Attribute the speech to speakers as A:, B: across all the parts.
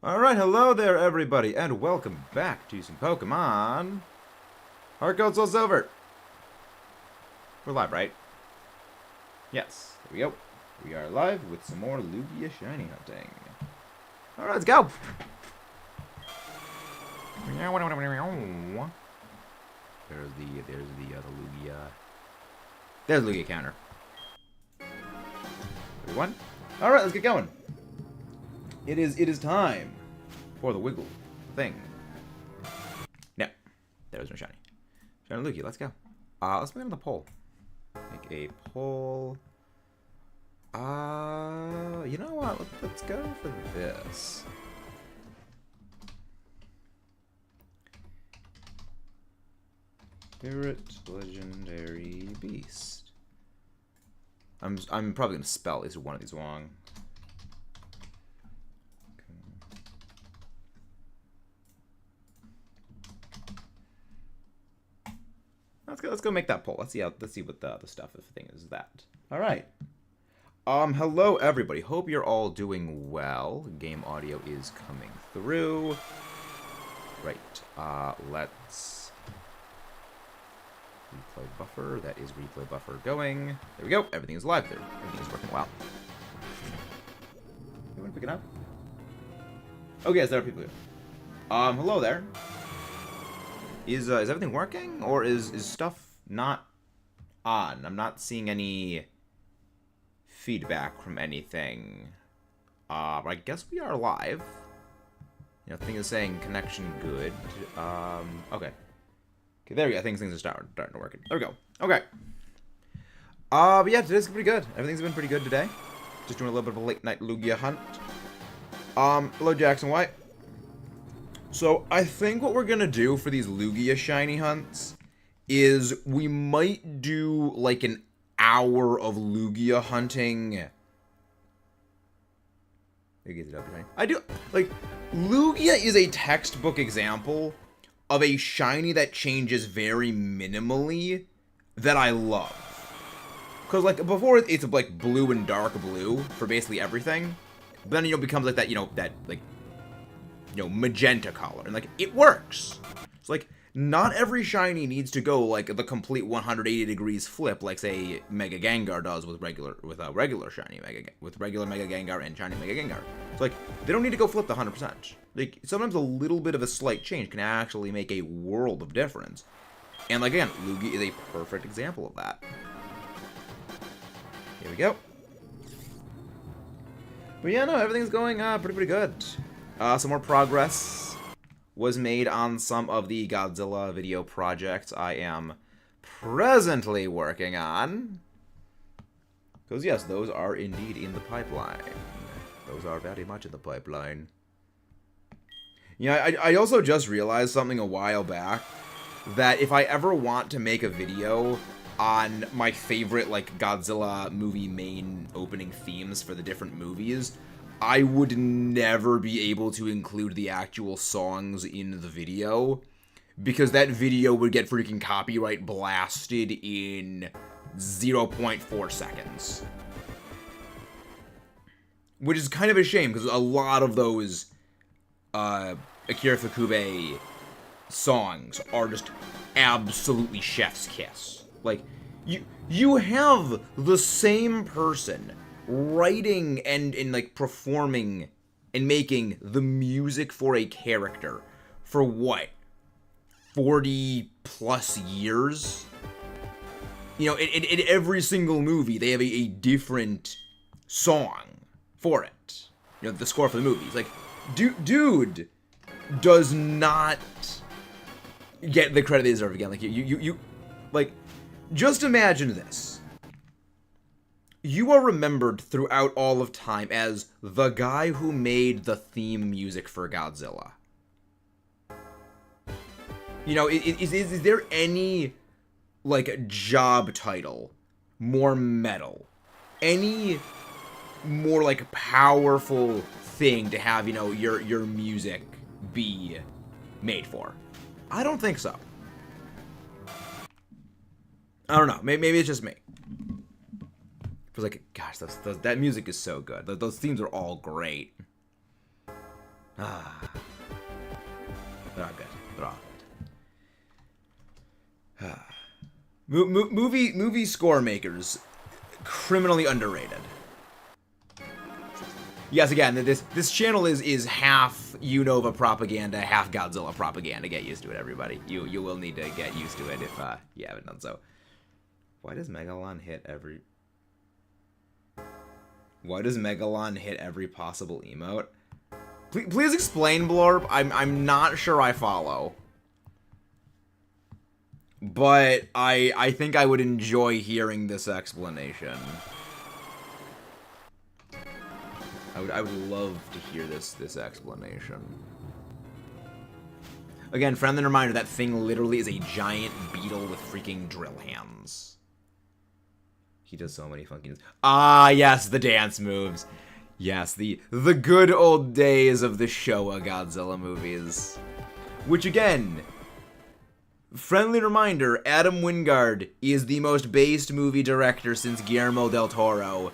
A: Alright, hello there everybody, and welcome back to some Pokemon Heart Gold Soul Silver. We're live, right? Yes, there we go. We are live with some more Lugia shiny hunting. Alright, let's go! There's the Lugia. There's the Lugia counter. 31. Alright, let's get going. It is time for the wiggle thing. No, there's no shiny. Shiny Lugia, let's go. Let's make it on the poll. Make a poll. You know what? Let's go for this. Spirit Legendary Beast. I'm probably gonna spell at least one of these wrong. Let's go make that poll. Let's see what the stuff of the thing is that. All right. Hello everybody. Hope you're all doing well. Game audio is coming through. Right. Let's replay buffer. That is replay buffer going. There we go. Everything is live there. Everything is working well. Anyone picking up? Okay, yes, there are people here. Hello there. Is everything working, or is stuff not on? I'm not seeing any feedback from anything. I guess we are live. You know, thing is saying connection good. Okay, there we go. Things are starting to work. There we go. Okay. But yeah, today's pretty good. Everything's been pretty good today. Just doing a little bit of a late night Lugia hunt. Hello Jackson White. So, I think what we're gonna do for these Lugia shiny hunts is we might do, like, an hour of Lugia hunting. I do, like, Lugia is a textbook example of a shiny that changes very minimally that I love. Because, like, before it's, like, blue and dark blue for basically everything. But then, you know, it becomes, like, that, you know, that, like, magenta color, and like it works. It's like not every shiny needs to go like the complete 180 degrees flip, like say Mega Gengar does with a regular shiny regular Mega Gengar and shiny Mega Gengar. It's like they don't need to go flip the 100%. Like sometimes a little bit of a slight change can actually make a world of difference. And like again, Lugia is a perfect example of that. Here we go. But yeah, no, everything's going pretty good. Some more progress was made on some of the Godzilla video projects I am presently working on. Because, yes, those are indeed in the pipeline. Those are very much in the pipeline. Yeah, I also just realized something a while back. That if I ever want to make a video on my favorite, like, Godzilla movie main opening themes for the different movies, I would never be able to include the actual songs in the video, because that video would get freaking copyright blasted in 0.4 seconds. Which is kind of a shame, because a lot of those Akira Fukube songs are just absolutely chef's kiss. Like, you have the same person writing and like performing and making the music for a character for what, 40 plus years? You know, in every single movie they have a different song for it. You know, the score for the movies. Like, dude does not get the credit they deserve again. Like you like, just imagine this. You are remembered throughout all of time as the guy who made the theme music for Godzilla. You know, is there any, like, job title more metal? Any more, like, powerful thing to have, you know, your music be made for? I don't think so. I don't know. Maybe it's just me. was like, gosh, that music is so good. Those themes are all great. Ah. They're all good. They're all good. Ah. Movie score makers, criminally underrated. Yes, again, this channel is half Unova propaganda, half Godzilla propaganda. Get used to it, everybody. You will need to get used to it if you haven't done so. Why does Megalon hit every... Why does Megalon hit every possible emote? Please explain, Blorb. I'm not sure I follow. But I think I would enjoy hearing this explanation. I would love to hear this explanation. Again, friendly reminder, that thing literally is a giant beetle with freaking drill hands. He does so many funky moves. Ah, yes, the dance moves. Yes, the good old days of the Showa Godzilla movies. Which, again, friendly reminder, Adam Wingard is the most based movie director since Guillermo del Toro.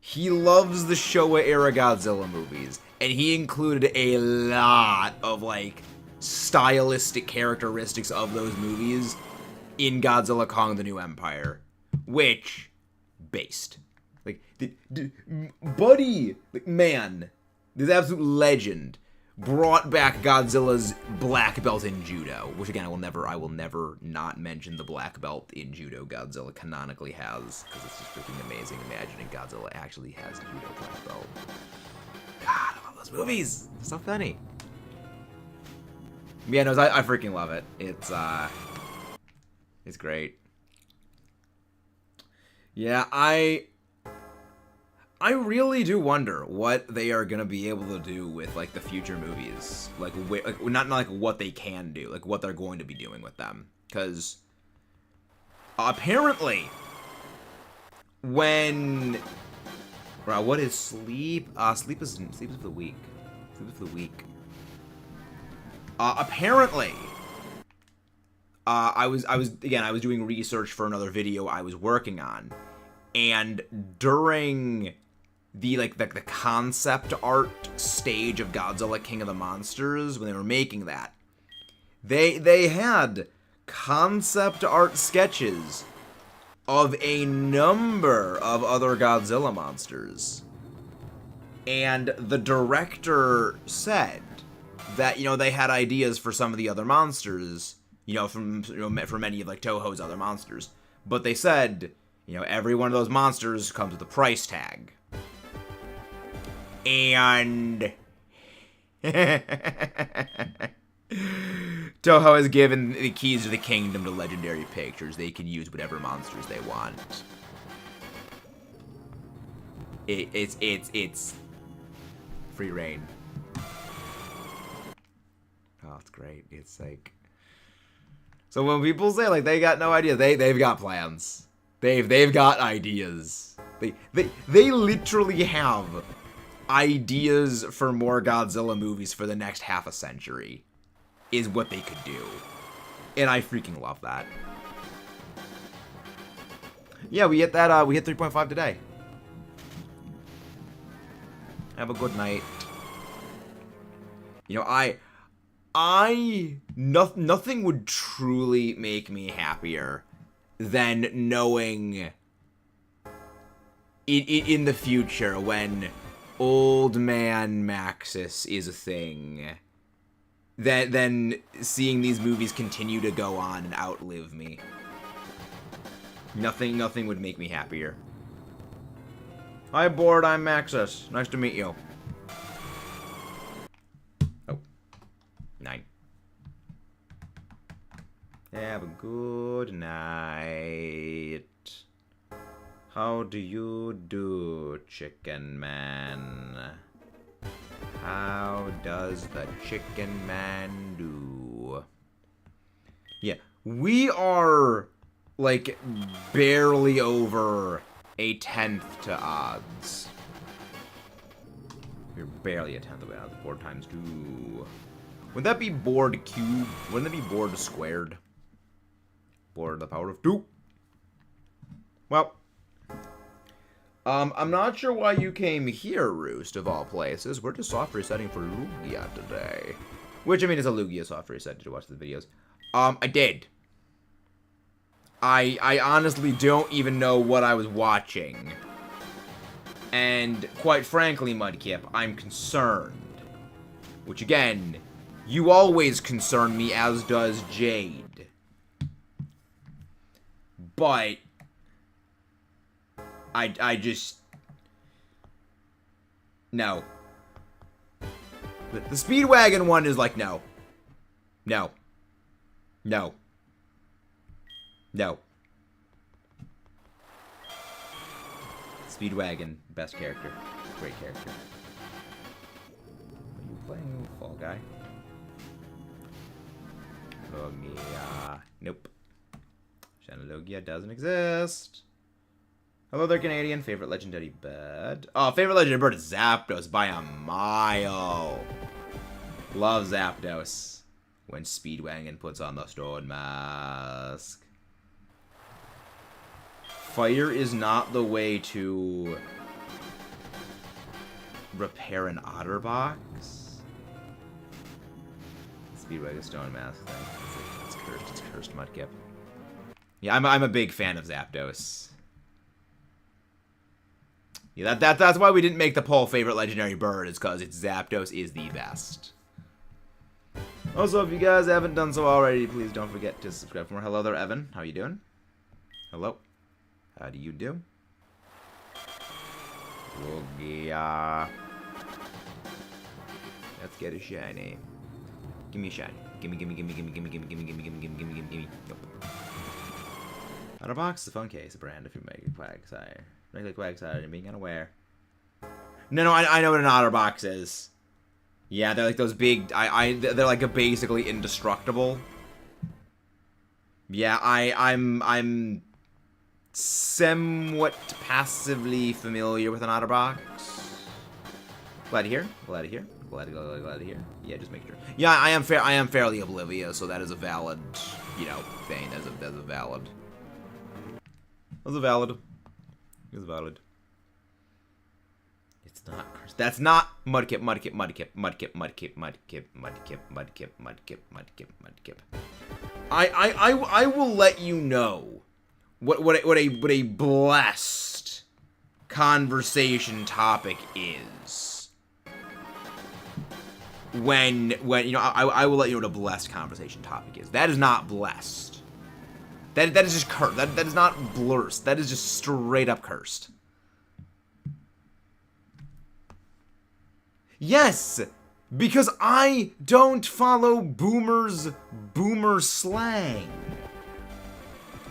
A: He loves the Showa-era Godzilla movies, and he included a lot of, like, stylistic characteristics of those movies in Godzilla Kong the New Empire. Which, based. Like, buddy, like, man, this absolute legend brought back Godzilla's black belt in judo, which again I will never not mention the black belt in judo Godzilla canonically has, because it's just freaking amazing imagining Godzilla actually has a judo black belt. God, I love those movies. They're so funny. Yeah, no, I freaking love it. It's great. Yeah, I really do wonder what they are gonna be able to do with, like, the future movies. Like not like what they can do, like what they're going to be doing with them. Because apparently, when... Bro, what is sleep? Sleep is for the weak. Sleep is for the weak. Apparently, I was doing research for another video I was working on, and during the concept art stage of Godzilla King of the Monsters, when they were making that, they had concept art sketches of a number of other Godzilla monsters. And the director said that, you know, they had ideas for some of the other monsters, you know, for many of, like, Toho's other monsters. But they said, you know, every one of those monsters comes with a price tag. And Toho has given the keys to the kingdom to Legendary Pictures. They can use whatever monsters they want. It's free reign. Oh, it's great. It's like, so when people say, like, they got no idea, they've got plans. They've got ideas. They literally have ideas for more Godzilla movies for the next half a century, is what they could do. And I freaking love that. Yeah, we hit that, we hit 3.5 today. Have a good night. You know, nothing would truly make me happier than knowing in the future, when Old Man Maxis is a thing, then seeing these movies continue to go on and outlive me. Nothing would make me happier. Hi, Board, I'm Maxis. Nice to meet you. Oh. 9. Have a good night. How do you do, Chicken Man? How does the Chicken Man do? Yeah, we are, like, barely over a 10th to odds. We're barely a 10th of odds. Board times 2. Wouldn't that be board cubed? Wouldn't that be board squared? Board to the power of 2. Well, I'm not sure why you came here, Roost, of all places. We're just soft resetting for Lugia today. Which, I mean, is a Lugia soft reset. Did you watch the videos? I did. I honestly don't even know what I was watching. And, quite frankly, Mudkip, I'm concerned. Which, again, you always concern me, as does Jade. But I just... No. The Speedwagon one is like, no. No. No. No. Speedwagon, best character. Great character. Are you playing Fall Guy? Lugia. Nope. Lugia doesn't exist. Hello there, Canadian. Favorite legendary bird? Oh, favorite legendary bird is Zapdos by a mile. Love Zapdos. When Speedwagon puts on the stone mask. Fire is not the way to repair an OtterBox. Speedwagon stone mask thing. It's cursed. It's cursed, Mudkip. Yeah, I'm a big fan of Zapdos. Yeah, that's why we didn't make the poll favorite legendary bird, is because it's Zapdos is the best. Also, if you guys haven't done so already, please don't forget to subscribe for more. Hello there, Evan. How you doing? Hello. How do you do? Lugia. Let's get a shiny. Give me a shiny. Gimme, gimme, gimme, gimme, gimme, gimme, gimme, gimme, gimme, gimme, gimme, gimme, gimme. Nope. OtterBox, the phone case, a brand if you're making Quagsire. Regular Quagsire, and being unaware. No, I know what an OtterBox is. Yeah, they're like those big. They're like a basically indestructible. Yeah, I'm somewhat passively familiar with an OtterBox. Glad to hear. Glad to hear. Glad to hear. Yeah, just make sure. Yeah, I am fairly oblivious, so that is a valid, you know, thing. That's a valid. That's a valid. It's valid. It's not cursed. That's not Mudkip, Mudkip, Mudkip, Mudkip, Mudkip, Mudkip, Mudkip, Mudkip, Mudkip, Mudkip, Mudkip. I will let you know what a blessed conversation topic is. When you know, I will let you know what a blessed conversation topic is. That is not blessed. That is just cursed. That is not blurst. That is just straight up cursed. Yes, because I don't follow boomer slang.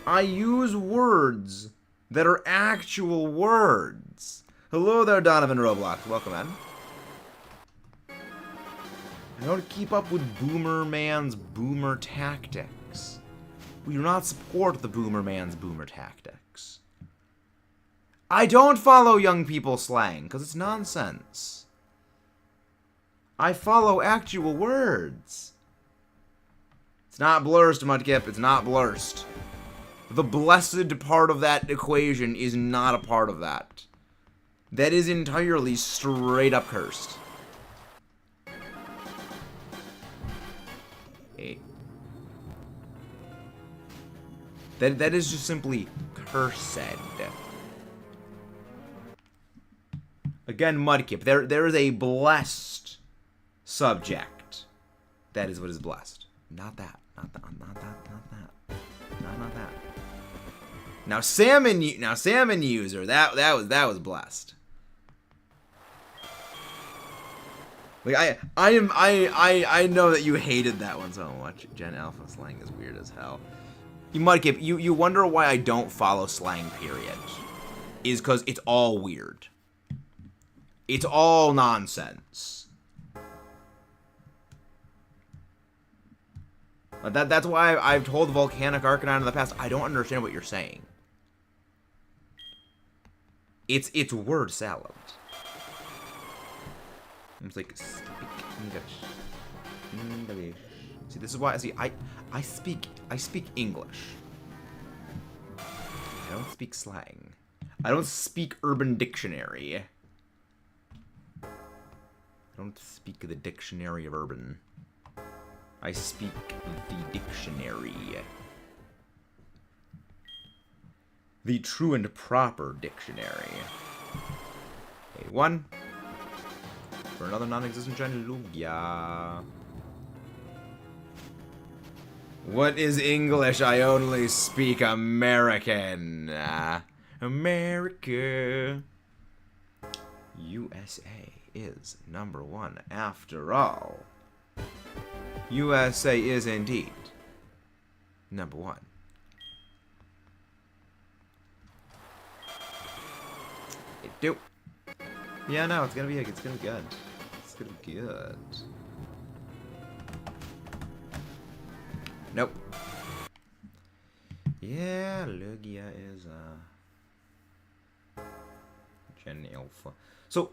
A: I use words that are actual words. Hello there, Donovan Roblox. Welcome in. I don't keep up with Boomer Man's boomer tactics. We do not support the Boomer Man's boomer tactics. I don't follow young people slang, because it's nonsense. I follow actual words. It's not blurst, Mudkip. It's not blurst. The blessed part of that equation is not a part of that. That is entirely straight up cursed. Hey. That is just simply cursed. Again, Mudkip, there is a blessed subject. That is what is blessed. Not that. Not that. Not that. Not that. Now salmon user, that was blessed. Like I know that you hated that one so much. Gen Alpha slang is weird as hell. You Mudkip, you wonder why I don't follow slang, period. Is because it's all weird. It's all nonsense. But that's why I've told Volcanic Arcanine in the past, I don't understand what you're saying. It's word salad. It's like, speak English. See, this is why, I speak English. I don't speak slang. I don't speak Urban Dictionary. I don't speak the Dictionary of Urban. I speak the dictionary. The true and proper dictionary. A1. For another non-existent giant Lugia. What is English? I only speak American. America. USA is #1 after all. USA is indeed #1. It do. Yeah, no, it's gonna be good. It's gonna be good. It's gonna be good. Nope. Yeah, Lugia is Gen Alpha. So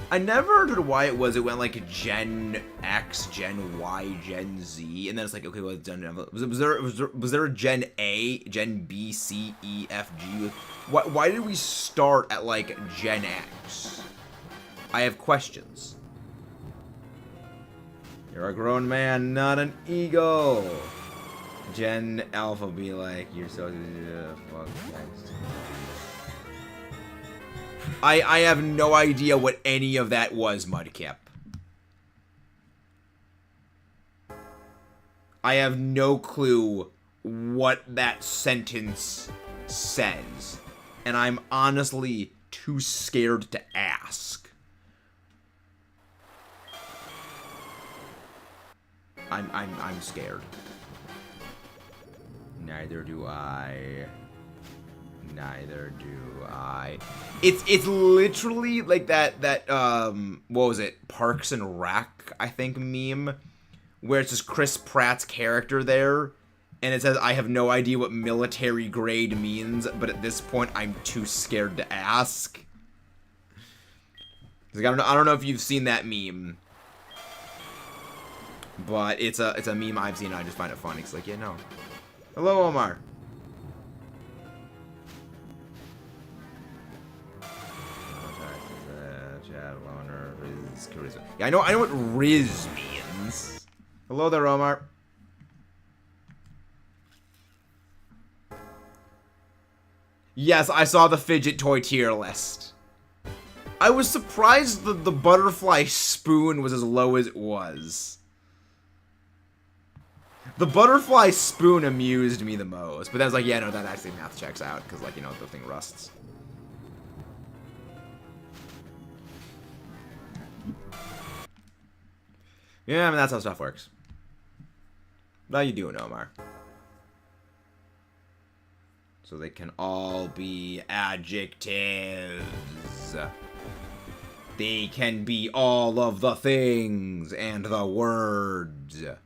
A: I never understood why it went like Gen X, Gen Y, Gen Z, and then it's like, okay, well, it's done. Was there a Gen A, Gen B, C, E, F, G? Why did we start at like Gen X? I have questions. You're a grown man, not an eagle. Gen Alpha be like, you're so fuck next. I have no idea what any of that was, Mudkip. I have no clue what that sentence says. And I'm honestly too scared to ask. I'm scared. Neither do I. Neither do I. It's literally like that what was it? Parks and Rec, I think, meme, where it's just Chris Pratt's character there, and it says, I have no idea what military grade means, but at this point I'm too scared to ask. Like, I don't know if you've seen that meme, but it's a meme I've seen and I just find it funny. It's like, yeah, no. Hello, Omar. Yeah, I know what Riz means. Hello there, Omar. Yes, I saw the fidget toy tier list. I was surprised that the butterfly spoon was as low as it was. The butterfly spoon amused me the most, but then I was like, yeah, no, that actually math checks out, because, like, you know, the thing rusts. Yeah, I mean, that's how stuff works. How you doing, Omar? So they can all be adjectives. They can be all of the things and the words. Our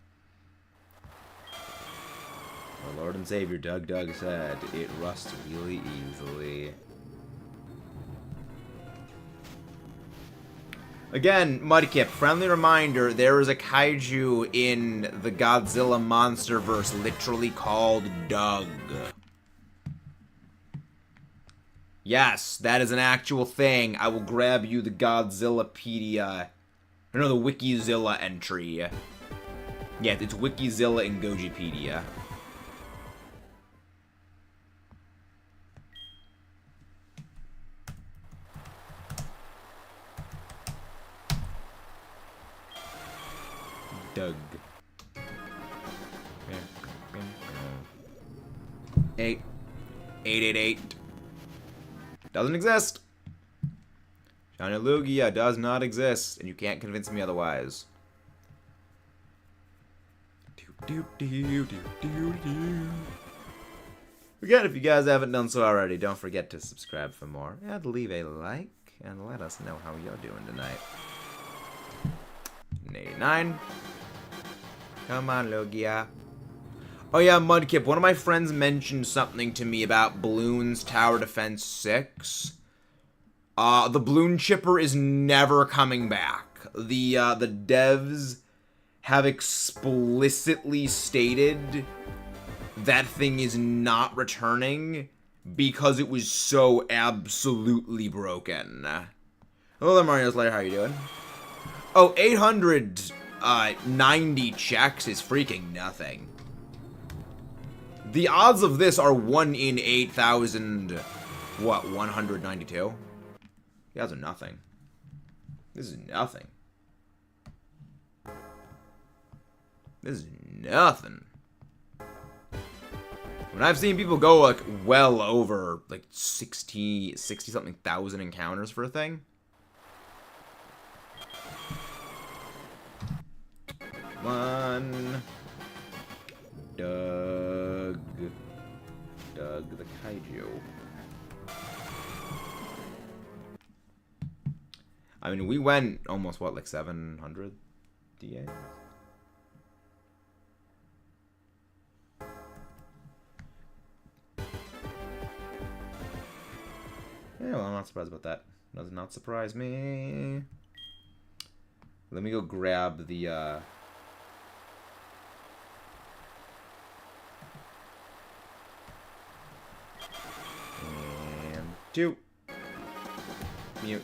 A: Lord and Savior Doug said, it rusts really easily. Again, Mudkip, friendly reminder, there is a kaiju in the Godzilla Monsterverse literally called Doug. Yes, that is an actual thing. I will grab you the Godzillapedia. Or no, the Wikizilla entry. Yeah, it's Wikizilla and Gojipedia. Doug. 888. Doesn't exist. Shiny Lugia does not exist, and you can't convince me otherwise. Again, if you guys haven't done so already, don't forget to subscribe for more, and leave a like, and let us know how you're doing tonight. 89. Come on, Lugia. Oh yeah, Mudkip, one of my friends mentioned something to me about Bloons Tower Defense 6. The Bloon Chipper is never coming back. The devs have explicitly stated that thing is not returning. because it was so absolutely broken. Hello there, Mario Slayer. How you doing? Oh, 890 checks is freaking nothing. The odds of this are 1 in 8,000... What, 192? The odds are nothing. This is nothing. This is nothing. When I've seen people go, like, well over, like, 60-something thousand encounters for a thing. One. Doug the Kaiju. I mean, we went almost, what, like 700 DAs? Yeah, well, I'm not surprised about that. Does not surprise me. Let me go grab the, and 2. Mute.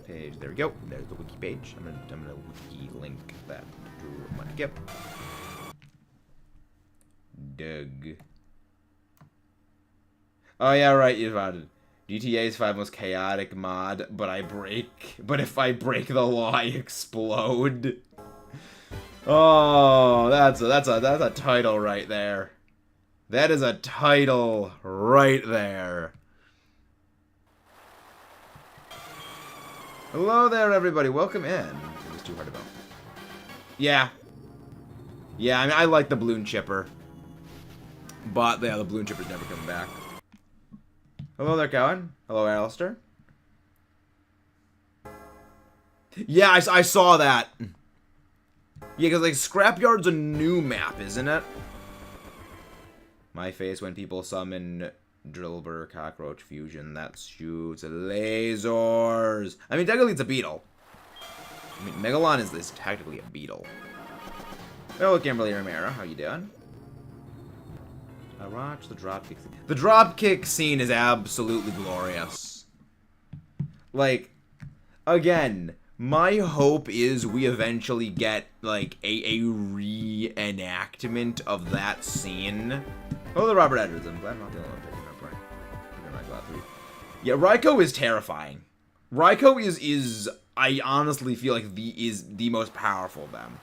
A: Page. There we go. There's the wiki page. I'm gonna wiki link that to my gip. Doug. Oh yeah, right. You found GTA's 5 most chaotic mod, but if I break the law, I explode. Oh, that's a title right there. That is a title right there. Hello there, everybody. Welcome in. It was too hard to go. Yeah. Yeah, I mean, I like the balloon chipper. But, yeah, the balloon chipper's never coming back. Hello there, Cowan. Hello, Alistair. Yeah, I saw that. Yeah, because, like, Scrapyard's a new map, isn't it? My face when people summon Drillbur Cockroach Fusion that shoots lasers. I mean, technically it's a beetle. I mean, Megalon is technically a beetle. Hello, Kimberly Romero. How you doing? I watch the dropkick scene. The dropkick scene is absolutely glorious. Like, again, my hope is we eventually get, like, a reenactment of that scene. Hello, Robert Edwards. I'm glad I'm not the only one picking up right. Yeah, Raikou is terrifying. Raikou is I honestly feel like the most powerful of them.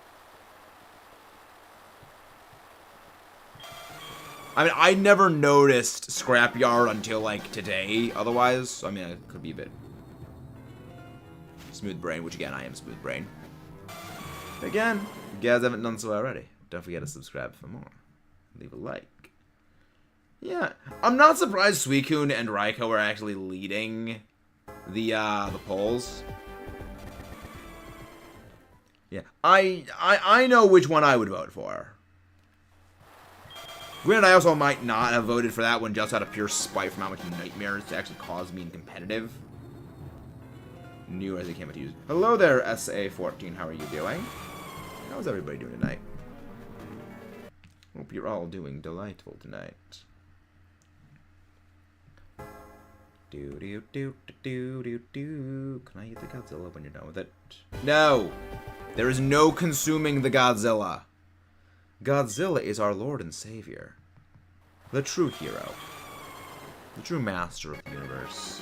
A: I mean, I never noticed Scrapyard until, like, today, otherwise. I mean, it could be a bit smooth brain, which, again, I am smooth brain. Again, if you guys haven't done so already, don't forget to subscribe for more. Leave a like. Yeah, I'm not surprised Suicune and Raikou are actually leading the polls. Yeah, I know which one I would vote for. Granted, I also might not have voted for that one just out of pure spite from how much nightmares to actually cause me in competitive. New as it came to use. Hello there, SA14. How are you doing? How's everybody doing tonight? Hope you're all doing delightful tonight. Can I eat the Godzilla when you're done with it? No! There is no consuming the Godzilla. Godzilla is our Lord and Savior. The true hero. The true master of the universe.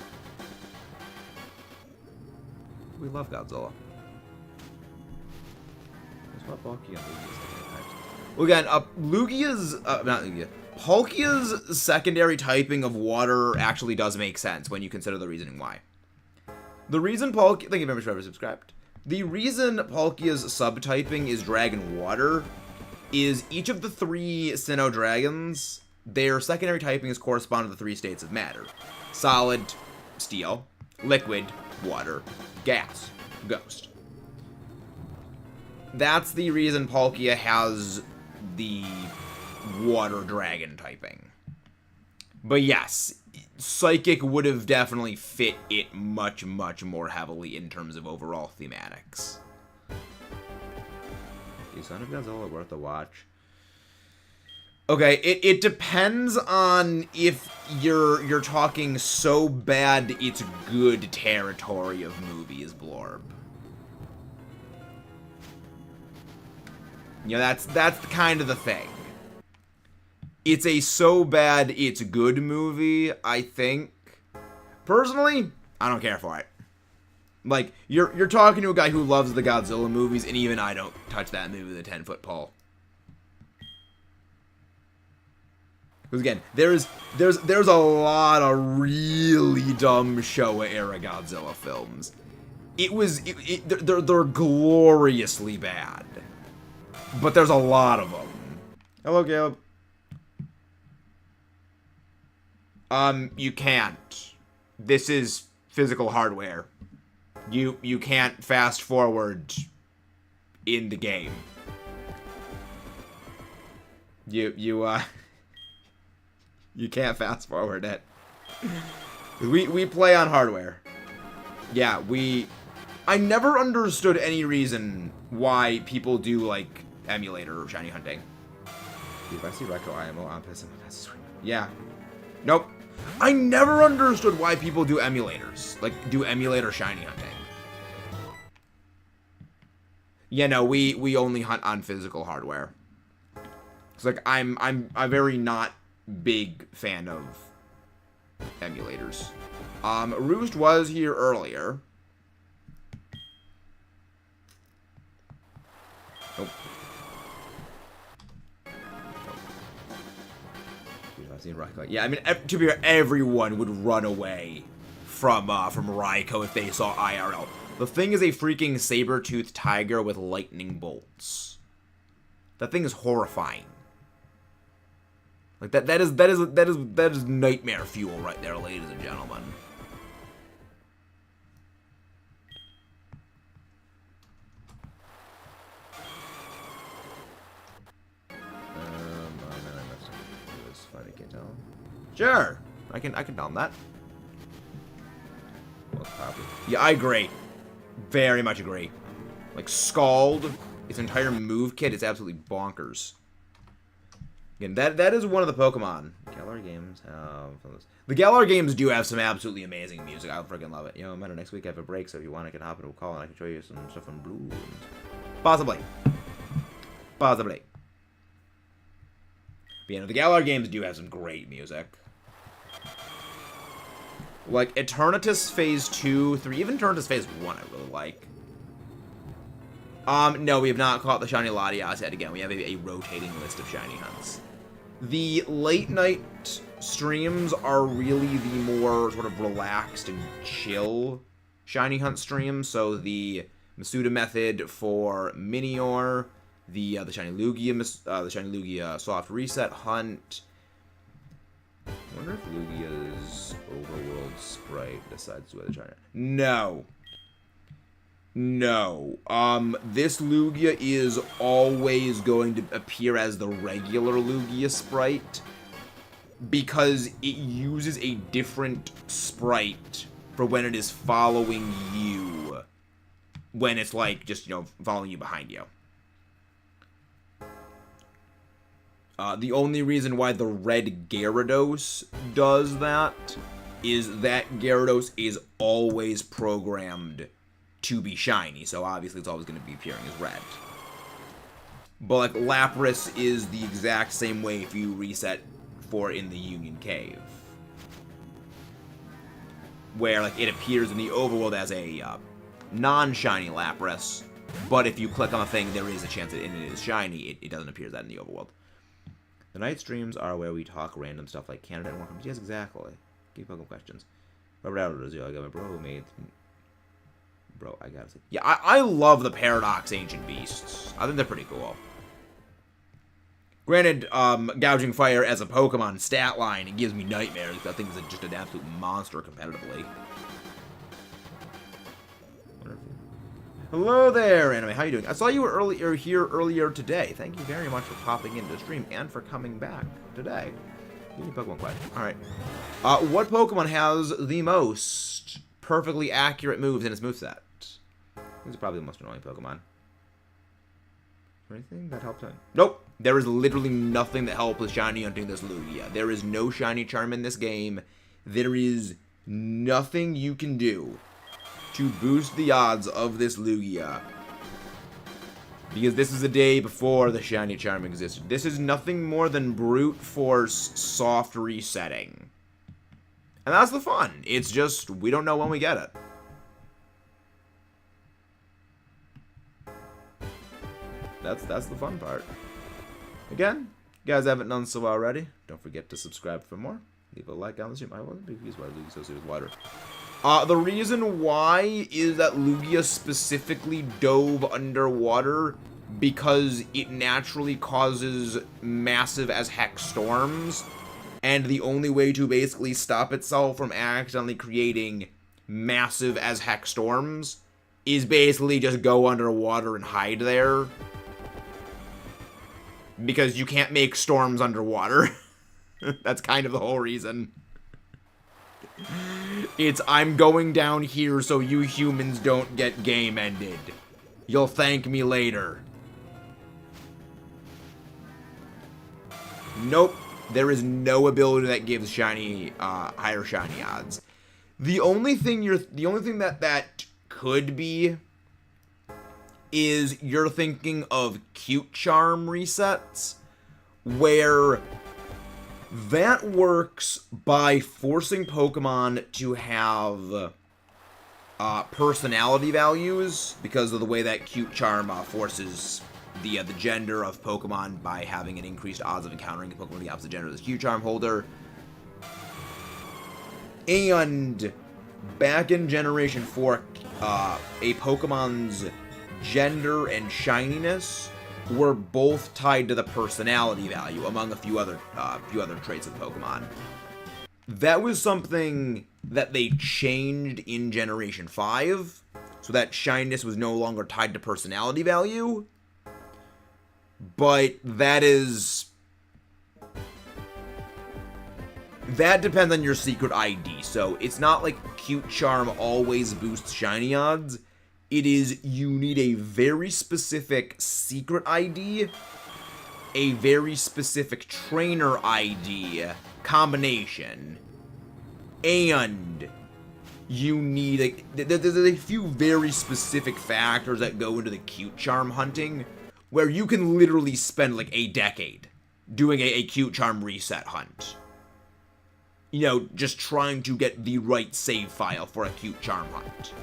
A: We love Godzilla. That's what Palkia and Lugia's types. Well, again, Lugia's... not Lugia. Palkia's secondary typing of water actually does make sense when you consider the reasoning why. The reason Palkia... Thank you very much for subscribed. The reason Palkia's subtyping is Dragon Water is each of the 3 Sinnoh dragons, their secondary typings correspond to the 3 states of matter. Solid, steel, liquid, water, gas, ghost. That's the reason Palkia has the water dragon typing. But yes, Psychic would have definitely fit it much, much more heavily in terms of overall thematics. Is Son of Godzilla worth a watch? Okay, it depends on if you're talking so bad it's good territory of movies, Blorb. You know, that's kind of the thing. It's a so bad it's good movie, I think. Personally, I don't care for it. Like, you're talking to a guy who loves the Godzilla movies, and even I don't touch that movie with a 10-foot pole. Because again, there's a lot of really dumb Showa era Godzilla films. They're gloriously bad, but there's a lot of them. Hello, Caleb. You can't. This is physical hardware. You can't fast forward in the game. You can't fast forward it. We play on hardware. Yeah, I never understood any reason why people do, like, emulator or shiny hunting. If I see Reco IMO on piss, yeah. Nope. I never understood why people do emulators. Like, do emulator shiny hunting. Yeah, no, we only hunt on physical hardware. It's like, I'm a very not big fan of emulators. Roost was here earlier. Nope. Yeah, I mean, to be fair, everyone would run away from Raikou if they saw IRL. The thing is a freaking saber-toothed tiger with lightning bolts. That thing is horrifying. Like that is nightmare fuel right there, ladies and gentlemen. Sure, I can tell him that. Yeah, I agree. Very much agree. Like Scald, its entire move kit is absolutely bonkers. Again, that is one of the Pokemon. Galar games have the Galar games do have some absolutely amazing music. I freaking love it. You know, matter next week I have a break, so if you want, I can hop into a call and I can show you some stuff on Blue. Possibly. Possibly. But, you know, the Galar games do have some great music. Like, Eternatus Phase 2, 3, even Eternatus Phase 1 I really like. No, we have not caught the Shiny Latias yet. Again, we have a rotating list of shiny hunts. The late night streams are really the more sort of relaxed and chill shiny hunt streams. So the Masuda method for Minior, the Shiny Lugia soft reset hunt. I wonder if Lugia's overworld sprite decides to do other China. No. No. This Lugia is always going to appear as the regular Lugia sprite because it uses a different sprite for when it is following you. When it's like just, you know, following you behind you. The only reason why the red Gyarados does that is that Gyarados is always programmed to be shiny, so obviously it's always going to be appearing as red. But like Lapras is the exact same way if you reset for in the Union Cave, where like it appears in the overworld as a non-shiny Lapras, but if you click on a thing, there is a chance that it is shiny. It doesn't appear that in the overworld. The night streams are where we talk random stuff like Canada and Warcraft. Yes, exactly. Keep Pokemon questions. Robert Aldo, I got my bro made. Bro, I gotta say. Yeah, I love the Paradox Ancient Beasts. I think they're pretty cool. Granted, Gouging Fire as a Pokemon stat line, it gives me nightmares. That thing is just an absolute monster competitively. Hello there, Anime. How you doing? I saw you were here earlier today. Thank you very much for popping into the stream and for coming back today. Give me a Pokemon question. All right. What Pokemon has the most perfectly accurate moves in its moveset? These are probably the most annoying Pokemon. anything that helped him? Nope. There is literally nothing that helps with shiny hunting this Lugia. There is no shiny charm in this game. There is nothing you can do to boost the odds of this Lugia. Because this is a day before the shiny charm existed. This is nothing more than brute force soft resetting. And that's the fun. It's just, we don't know when we get it. That's the fun part. Again, you guys haven't done so already, don't forget to subscribe for more. Leave a like on the stream. I wasn't confused why Lugia associated with water. The reason why is that Lugia specifically dove underwater because it naturally causes massive as heck storms. And the only way to basically stop itself from accidentally creating massive as heck storms is basically just go underwater and hide there. Because you can't make storms underwater. That's kind of the whole reason. It's, I'm going down here so you humans don't get game ended. You'll thank me later. Nope. There is no ability that gives shiny, higher shiny odds. The only thing that could be is you're thinking of cute charm resets, where that works by forcing Pokemon to have personality values because of the way that cute charm forces the gender of Pokemon by having an increased odds of encountering a Pokemon of the opposite gender as a cute charm holder. And back in Generation 4, a Pokemon's gender and shininess were both tied to the personality value, among a few other traits of Pokemon. That was something that they changed in Generation 5, so that shininess was no longer tied to personality value. But that depends on your secret ID, so it's not like cute charm always boosts shiny odds. It is, you need a very specific secret ID, a very specific trainer ID combination, and you need there's a few very specific factors that go into the cute charm hunting, where you can literally spend like a decade doing a cute charm reset hunt. You know, just trying to get the right save file for a cute charm hunt.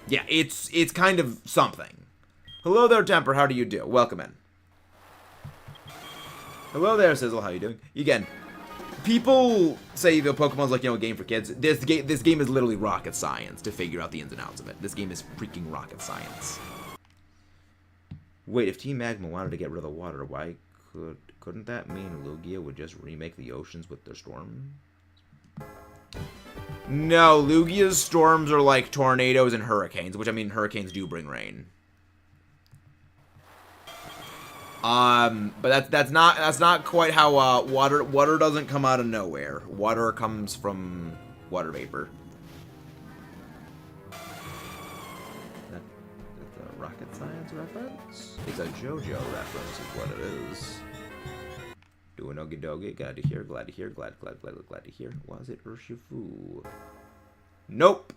A: Yeah, it's kind of something. Hello there, Temper. How do you do? Welcome in. Hello there, Sizzle. How you doing? Again, people say the Pokemon's like, you know, a game for kids. This game is literally rocket science to figure out the ins and outs of it. This game is freaking rocket science. Wait, if Team Magma wanted to get rid of the water, why couldn't that mean Lugia would just remake the oceans with their storm? No, Lugia's storms are like tornadoes and hurricanes, which, I mean, hurricanes do bring rain. But that's not quite how water doesn't come out of nowhere. Water comes from water vapor. That's a rocket science reference? It's a JoJo reference is what it is. Doing okie dokie, glad to hear, glad to hear, glad to hear. Was it Urshifu? Nope.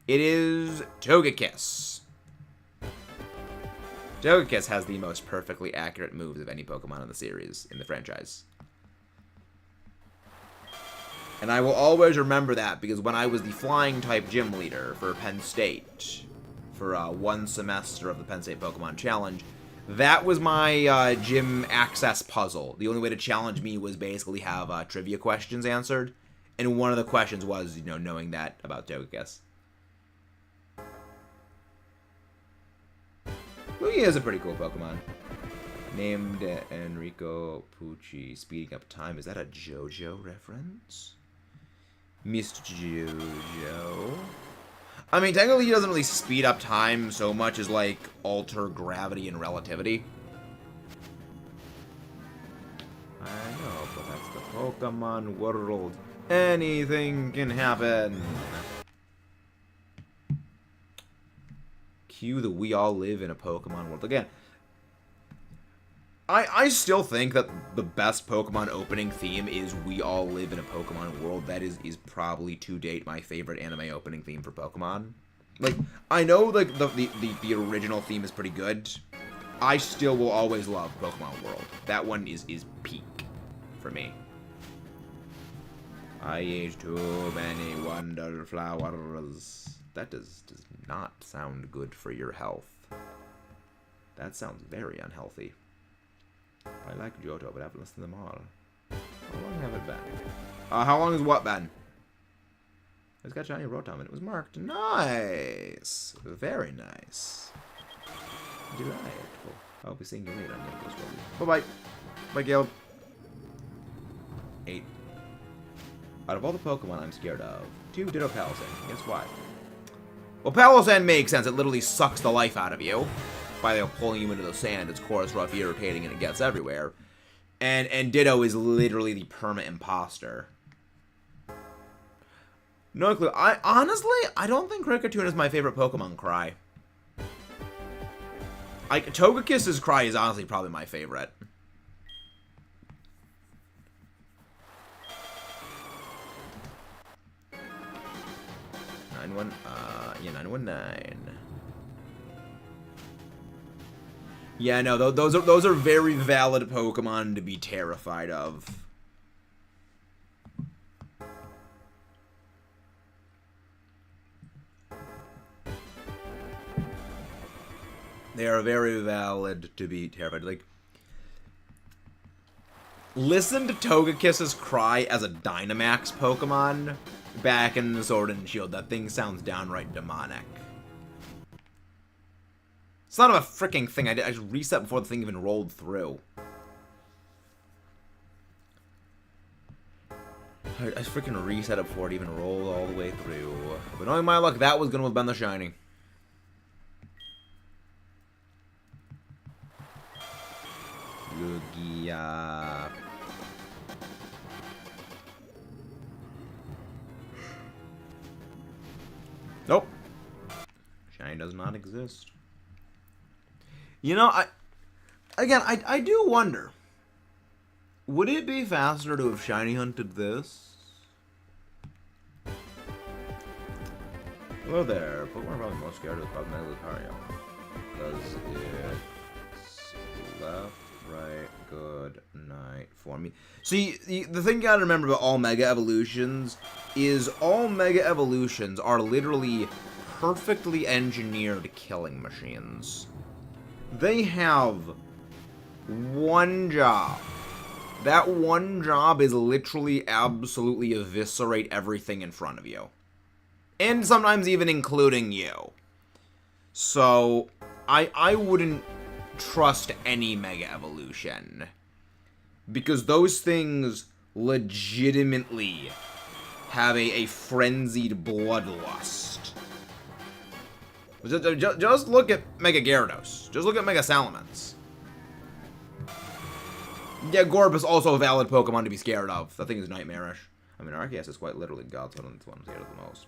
A: It is Togekiss. Togekiss has the most perfectly accurate moves of any Pokemon in the series, in the franchise. And I will always remember that, because when I was the flying type gym leader for Penn State, for one semester of the Penn State Pokemon Challenge, that was my gym access puzzle. The only way to challenge me was basically have trivia questions answered. And one of the questions was, you know, knowing that about Togekiss. Lugia is a pretty cool Pokemon. Named Enrico Pucci, speeding up time. Is that a JoJo reference? Mr. JoJo? I mean, technically he doesn't really speed up time so much as, like, alter gravity and relativity. I know, but that's the Pokemon world. Anything can happen. Cue the We All Live in a Pokemon World. Again, I still think that the best Pokemon opening theme is We All Live in a Pokemon World. That is probably, to date, my favorite anime opening theme for Pokemon. Like, I know, like, the original theme is pretty good. I still will always love Pokemon World. That one is peak for me. I ate too many wonder flowers. That does not sound good for your health. That sounds very unhealthy. I like Johto, but I've listened to them all. How long have it been? How long has what been? It's got shiny Rotom and it was marked. Nice! Very nice. Delightful. I'll be seeing you later on Nicholas Road. Bye-bye. Bye, Caleb. 8. Out of all the Pokemon I'm scared of, 2 Ditto Palossand. Guess why? Well, Palossand makes sense. It literally sucks the life out of you by pulling you into the sand. Its core is rough, irritating, and it gets everywhere. And Ditto is literally the perma imposter. No clue. Honestly, I don't think Kricketune is my favorite Pokemon cry. Togekiss's cry is honestly probably my favorite. Yeah, 919. Yeah, no, those are very valid Pokemon to be terrified of. They are very valid to be terrified. Like, listen to Togekiss's cry as a Dynamax Pokemon back in the Sword and Shield. That thing sounds downright demonic. It's not a freaking thing. I just reset before the thing even rolled through. I freaking reset it before it even rolled all the way through. But knowing my luck, that was going to have been the shiny. Lugia. Nope. Shiny does not exist. You know, I do wonder. Would it be faster to have shiny hunted this? Hello there. Pokemon are probably most scared of is probably Lucario. Because it's left, right, good night for me. See, the thing you gotta remember about all Mega Evolutions is all Mega Evolutions are literally perfectly engineered killing machines. They have one job. That one job is literally absolutely eviscerate everything in front of you. And sometimes even including you. So, I wouldn't trust any Mega Evolution. Because those things legitimately have a frenzied bloodlust. Just look at Mega Gyarados. Just look at Mega Salamence. Yeah, Gorb is also a valid Pokemon to be scared of. That thing is nightmarish. I mean, Arceus is quite literally God, so that's what I'm scared of the most.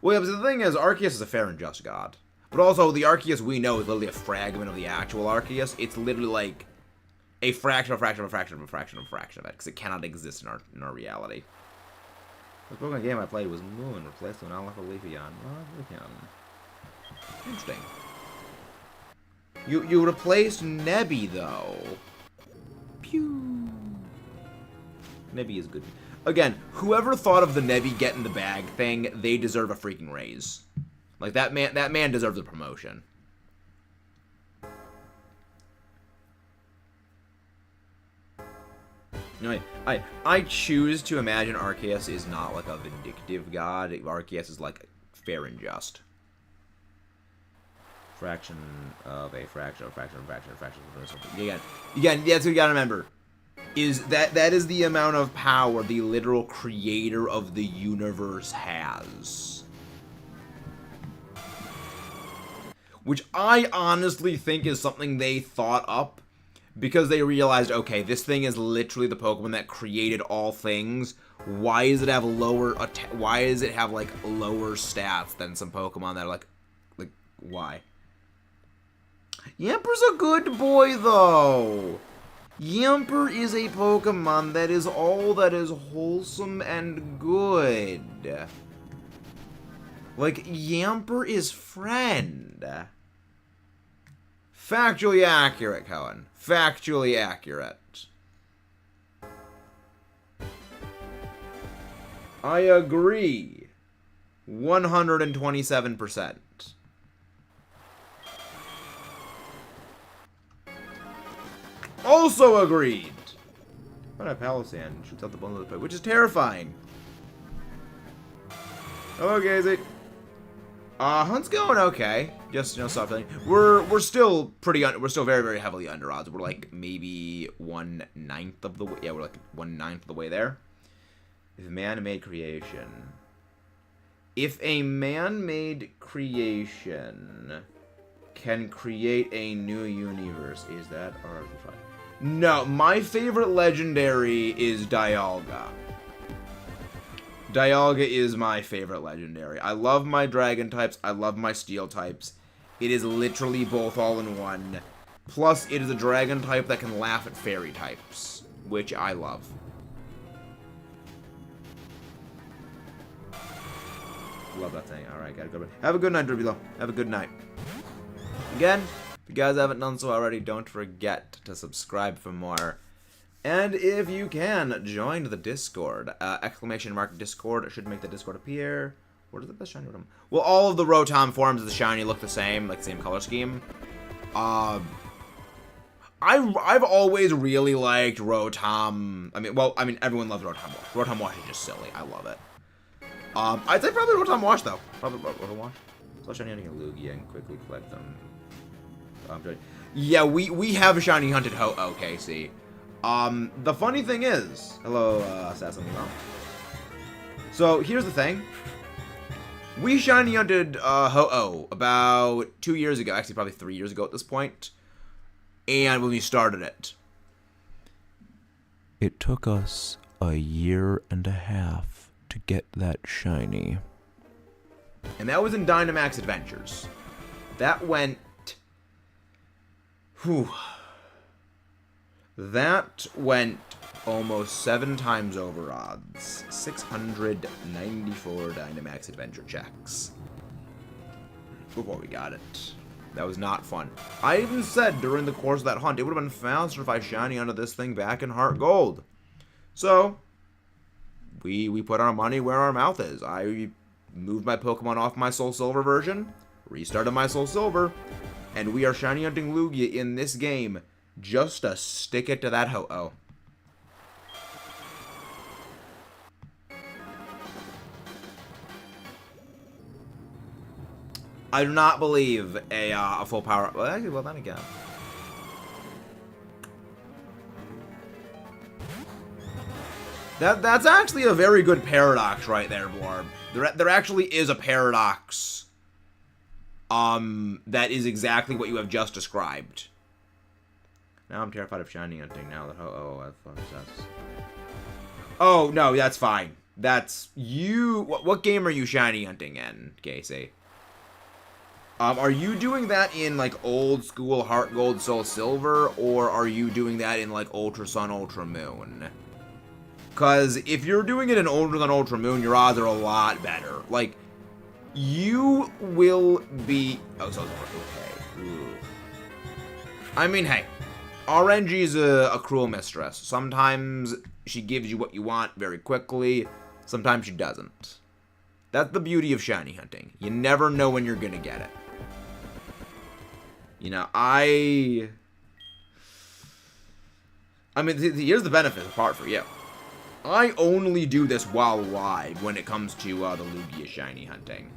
A: Well, yeah, but the thing is, Arceus is a fair and just God. But also, the Arceus we know is literally a fragment of the actual Arceus. It's literally like a fraction of a fraction of a fraction of a fraction of a fraction of it, because it cannot exist in our reality. The Pokemon game I played was Moon, replaced with an Alpha Leafeon. Interesting. You replaced Nebby, though. Pew. Nebby is good. Again, whoever thought of the Nebby get in the bag thing, they deserve a freaking raise. Like, that man deserves a promotion. Anyway, I choose to imagine Arceus is not like a vindictive god. Arceus is like fair and just. Fraction of a fraction of a fraction of a fraction of a fraction of something. Again, that's what you gotta remember. Is that is the amount of power the literal creator of the universe has. Which I honestly think is something they thought up because they realized, okay, this thing is literally the Pokemon that created all things. Why does it have lower like lower stats than some Pokemon that are like why? Yamper's a good boy, though. Yamper is a Pokemon that is all that is wholesome and good. Like, Yamper is friend. Factually accurate, Cohen. Factually accurate. I agree. 127%. Also agreed. What a Palisand shoots out the bundle of the pit, which is terrifying. Hello, Gazy. Hunt's going okay. Just, soft feeling. We're still we're still very, very heavily under odds. We're like maybe 1/9 of the way. Yeah, we're like 1/9 of the way there. If man-made creation. If a man-made creation can create a new universe, is that RV5? No, my favorite legendary is Dialga. Dialga is my favorite legendary. I love my dragon types. I love my steel types. It is literally both all in one. Plus, it is a dragon type that can laugh at fairy types, which I love. Love that thing. Alright, gotta go. Have a good night, Dribilo. Have a good night. Again, if you guys haven't done so already, don't forget to subscribe for more. And if you can, join the Discord. Exclamation mark Discord. It should make the Discord appear. What is the best shiny Rotom? Well, all of the Rotom forms of the shiny look the same, like the same color scheme. I've always really liked Rotom. I mean, everyone loves Rotom Wash. Rotom Wash is just silly. I love it. I'd say probably Rotom Wash, though. Probably Rotom Wash. So shiny hunting a Lugia and quickly collect them. Yeah, we have a shiny hunted Ho-Oh, Casey. The funny thing is... Hello, Assassin Limo. So, here's the thing. We shiny hunted Ho-Oh about 2 years ago. Actually, probably 3 years ago at this point. And when we started it.
B: It took us a year and a half to get that shiny.
A: And that was in Dynamax Adventures. That went... Whew. That went almost 7 times over odds. 694 Dynamax Adventure checks. Before we got it. That was not fun. I even said during the course of that hunt, it would have been faster if I shiny onto this thing back in Heart Gold. So, we put our money where our mouth is. I moved my Pokemon off my Soul Silver version, restarted my Soul Silver, and we are shiny hunting Lugia in this game just to stick it to that Ho-Oh. I do not believe a full power. Well, actually, well then again. That's actually a very good paradox right there, Blorb. There actually is a paradox. That is exactly what you have just described. Now I'm terrified of shiny hunting now that Oh, no, that's fine. That's you. What game are you shiny hunting in, Casey? Are you doing that in, like, old school Heart Gold, Soul Silver, or are you doing that in, like, Ultra Sun, Ultra Moon? Because if you're doing it in Ultra Sun, Ultra Moon, your odds are a lot better. Like, you will be... Oh, Soul Silver, okay. Ooh. I mean, hey, RNG's a cruel mistress. Sometimes she gives you what you want very quickly. Sometimes she doesn't. That's the beauty of shiny hunting. You never know when you're gonna get it. You know, I mean, here's the benefit of the part for you. I only do this while live when it comes to the Lugia shiny hunting.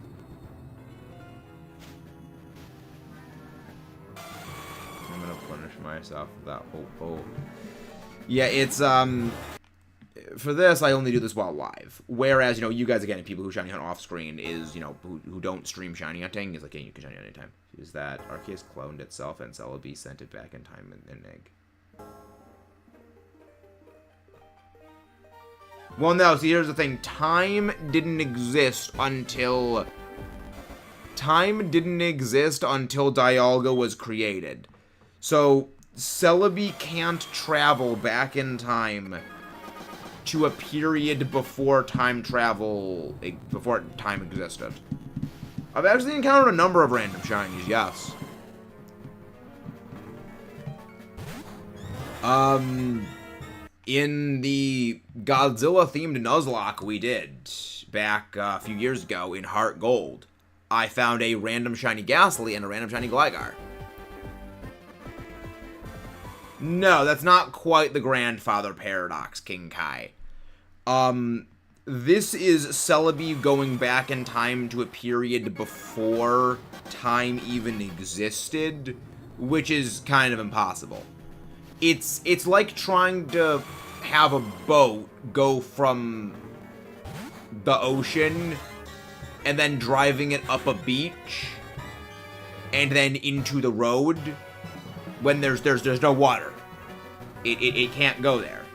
A: I'm gonna punish myself for that. Oh. Yeah, it's, for this, I only do this while live. Whereas, you know, you guys, again, people who shiny hunt off screen is, you know, who don't stream shiny hunting, is like, hey, you can shiny hunt anytime. Is that Arceus cloned itself and Celebi sent it back in time in an egg? Well, no, see, here's the thing. Time didn't exist until time didn't exist until Dialga was created. So, Celebi can't travel back in time to a period before time existed. I've actually encountered a number of random shinies, yes. In the Godzilla-themed Nuzlocke we did back a few years ago in Heart Gold, I found a random shiny Ghastly and a random shiny Gligar. No, that's not quite the Grandfather Paradox, King Kai. This is Celebi going back in time to a period before time even existed, which is kind of impossible. It's like trying to have a boat go from the ocean and then driving it up a beach and then into the road when there's no water. It can't go there.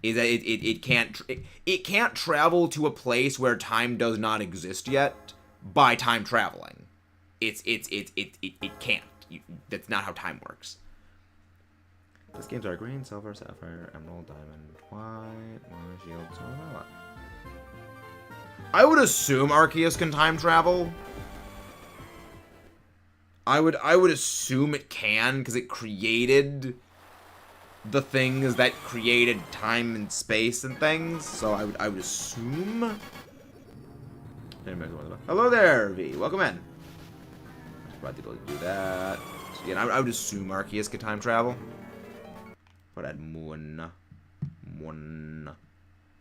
A: It can't travel to a place where time does not exist yet by time traveling. It can't. That's not how time works. This game's are green, silver, sapphire, emerald, diamond, white, shield, silver. I would assume Arceus can time travel. I would assume it can, because it created the things that created time and space and things. So I would assume. Hello there, V. Welcome in. About to do that. So again, I would assume Arceus could time travel. But I'd one.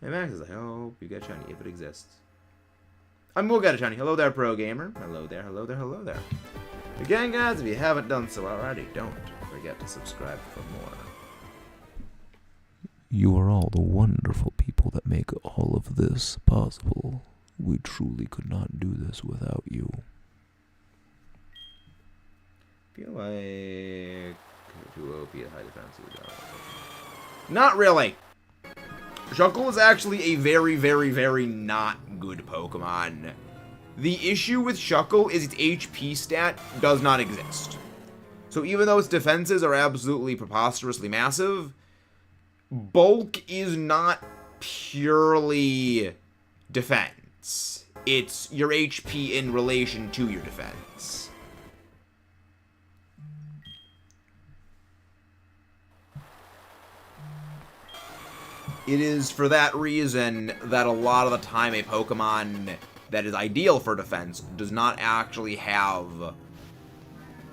A: Hey Max, I hope you get shiny if it exists. I will get a shiny. Hello there, pro gamer. Hello there, hello there, hello there. Again, guys, if you haven't done so already, don't forget to subscribe for more.
B: You are all the wonderful people that make all of this possible. We truly could not do this without you.
A: Feel like too OP at high defense. Not really. Shuckle is actually a very, very, very not good Pokemon. The issue with Shuckle is its HP stat does not exist. So even though its defenses are absolutely preposterously massive, bulk is not purely defense. It's your HP in relation to your defense. It is for that reason that a lot of the time a Pokemon that is ideal for defense does not actually have,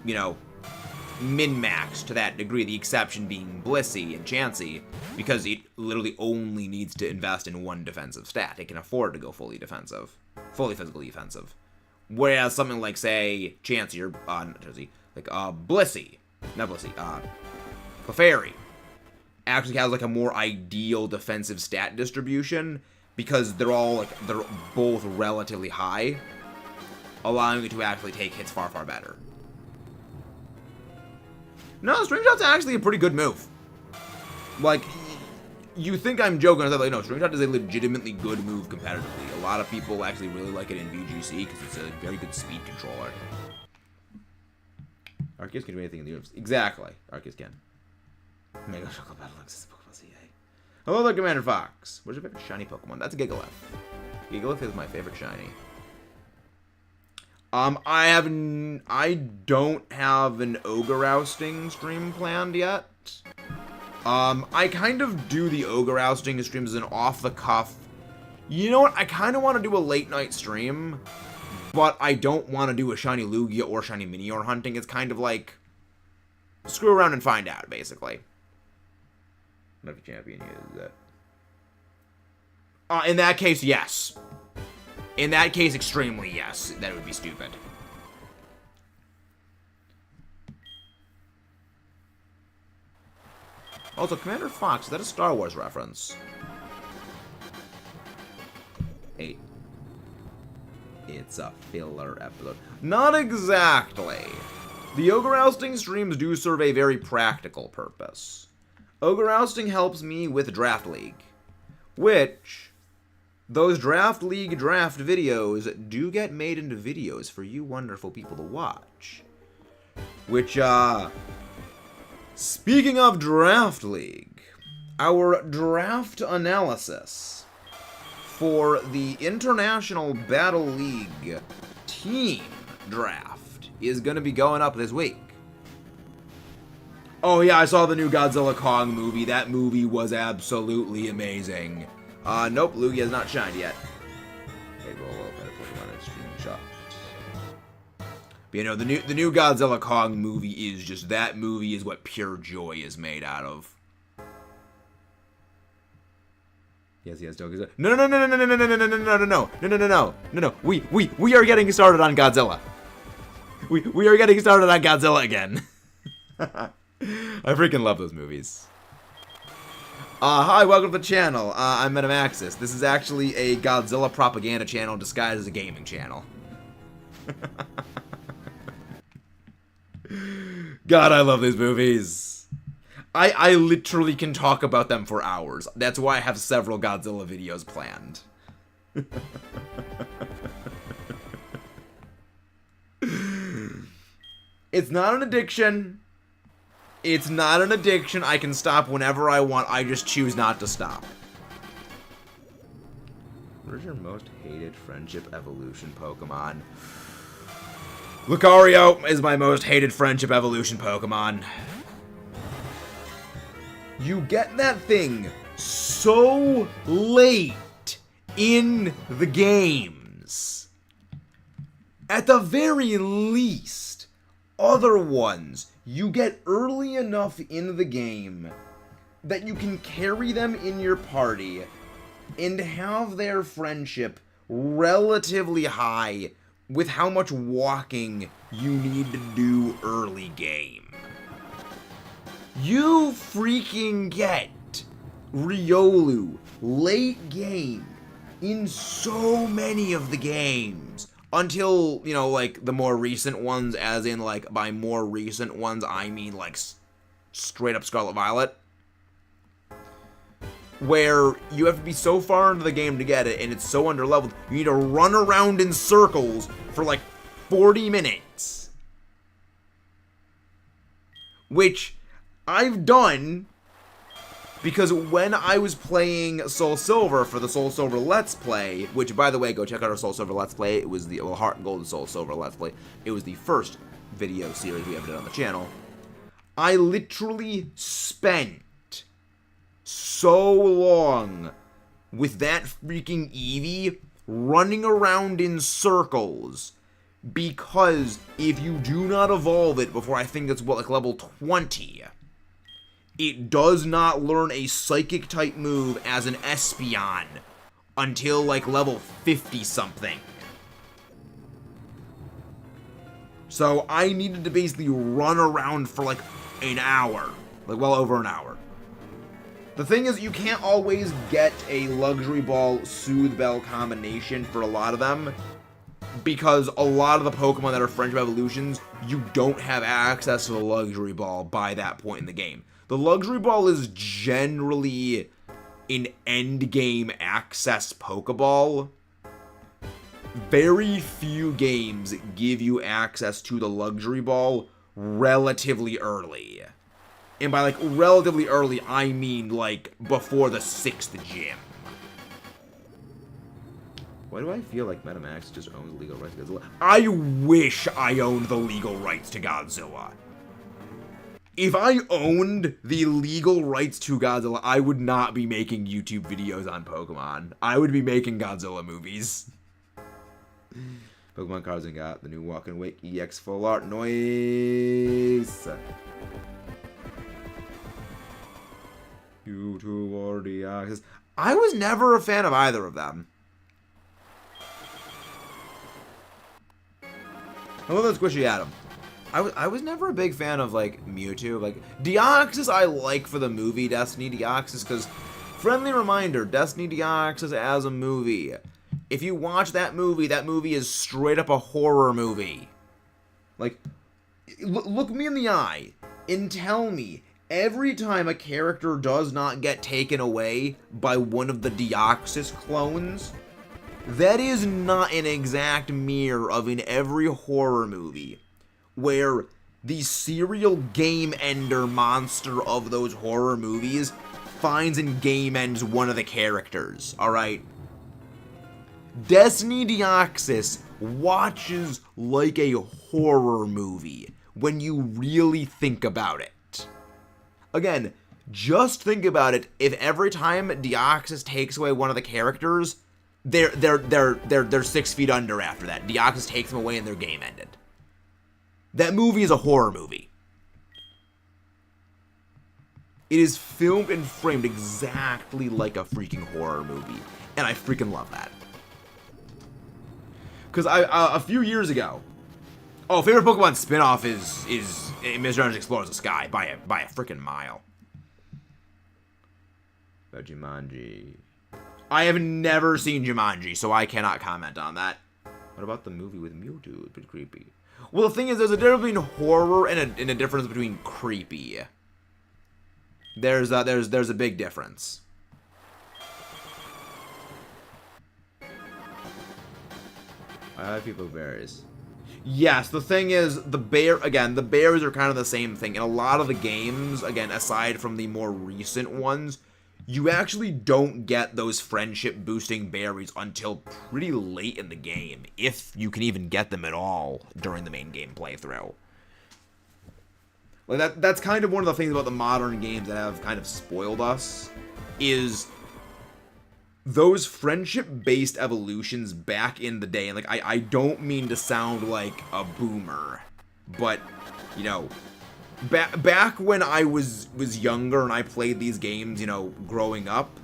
A: you know, min-max to that degree, the exception being Blissey and Chansey, because it literally only needs to invest in one defensive stat. It can afford to go fully defensive, fully physically defensive. Whereas something like, say, Chansey or, not Chansey, like, Blissey, not Blissey, Clefairy, actually has, like, a more ideal defensive stat distribution, because they're both relatively high, allowing it to actually take hits far, far better. No, String Shot's actually a pretty good move. Like, you think I'm joking, I like, no, String Shot is a legitimately good move competitively. A lot of people actually really like it in VGC, because it's a very good speed controller. Arceus can do anything in the universe. Exactly, Arceus can. Mega Shuckle Battle Lux Pokemon CA. Hello there, Commander Fox. What's your favorite shiny Pokemon? That's Gigalith. Gigalith is my favorite shiny. I don't have an Ogre Ousting stream planned yet. I kind of do the Ogre Ousting streams as an off-the-cuff. You know what? I kind of want to do a late-night stream, but I don't want to do a shiny Lugia or shiny Minior hunting. It's kind of like, screw around and find out, basically. What if champion is that? In that case, yes. In that case, extremely yes. That would be stupid. Also, Commander Fox, is that a Star Wars reference? 8. It's a filler episode. Not exactly. The Ogre Ousting streams do serve a very practical purpose. Ogre Ousting helps me with Draft League, which those Draft League draft videos do get made into videos for you wonderful people to watch. Which, speaking of Draft League, our draft analysis for the International Battle League team draft is going to be going up this week. Oh yeah, I saw the new Godzilla Kong movie. That movie was absolutely amazing. Nope, Lugia has not shined yet. Okay, roll better Pokemon and screenshot. But you know, the new Godzilla Kong movie is just, that movie is what pure joy is made out of. Yes, Doki. No. We are getting started on Godzilla. We are getting started on Godzilla again. I freaking love those movies. Hi, welcome to the channel. I'm Metamaxis. This is actually a Godzilla propaganda channel disguised as a gaming channel. God, I love these movies. I literally can talk about them for hours. That's why I have several Godzilla videos planned. It's not an addiction. It's not an addiction. I can stop whenever I want. I just choose not to stop. What is your most hated friendship evolution Pokemon? Lucario is my most hated friendship evolution Pokemon. You get that thing so late in the games. At the very least, other ones you get early enough in the game that you can carry them in your party and have their friendship relatively high with how much walking you need to do early game. You freaking get Riolu late game in so many of the games. Until, you know, like, the more recent ones, as in, like, by more recent ones, I mean, like, straight up Scarlet Violet. Where you have to be so far into the game to get it, and it's so underleveled, you need to run around in circles for, like, 40 minutes. Which I've done because when I was playing Soul Silver for the Soul Silver Let's Play, which, by the way, go check out our Soul Silver Let's Play. It was the Heart and Gold and Soul Silver Let's Play. It was the first video series we ever did on the channel. I literally spent so long with that freaking Eevee running around in circles because if you do not evolve it before I think it's, what, like level 20... it does not learn a psychic type move as an Espeon until like level 50 something. So I needed to basically run around for like an hour, like well over an hour. The thing is, you can't always get a Luxury Ball Soothe Bell combination for a lot of them, because a lot of the Pokemon that are Friendship Evolutions, you don't have access to the Luxury Ball by that point in the game. The Luxury Ball is generally an endgame access Pokeball. Very few games give you access to the Luxury Ball relatively early. And by, like, relatively early, I mean, like, before the 6th gym. Why do I feel like Metamax just owns the legal rights to Godzilla? I wish I owned the legal rights to Godzilla. If I owned the legal rights to Godzilla, I would not be making YouTube videos on Pokemon. I would be making Godzilla movies. Pokemon cards and got the new Walk and Wake EX full art noise. You two are the axis. I was never a fan of either of them. I love that Squishy Atom. I was never a big fan of, like, Mewtwo. Like, Deoxys I like for the movie Destiny Deoxys, because, friendly reminder, Destiny Deoxys as a movie. If you watch that movie is straight up a horror movie. Like, look me in the eye and tell me every time a character does not get taken away by one of the Deoxys clones, that is not an exact mirror of in every horror movie where the serial game ender monster of those horror movies finds and game ends one of the characters, alright? Destiny Deoxys watches like a horror movie when you really think about it. Again, just think about it. If every time Deoxys takes away one of the characters, they're 6 feet under after that. Deoxys takes them away and their game ended. That movie is a horror movie. It is filmed and framed exactly like a freaking horror movie. And I freaking love that. Because a few years ago... Oh, favorite Pokemon spinoff is Mr. Orange Explores the Sky by a freaking mile. About Jumanji. I have never seen Jumanji, so I cannot comment on that. What about the movie with Mewtwo? It's been creepy. Well, the thing is, there's a difference between horror and a difference between creepy. There's a big difference. I like people berries. Yes, the thing is, the berries are kind of the same thing. In a lot of the games, again, aside from the more recent ones, you actually don't get those friendship-boosting berries until pretty late in the game, if you can even get them at all during the main game playthrough. Like that's kind of one of the things about the modern games that have kind of spoiled us, is those friendship-based evolutions back in the day. And like I don't mean to sound like a boomer, but you know, back when I was younger and I played these games, you know, growing up,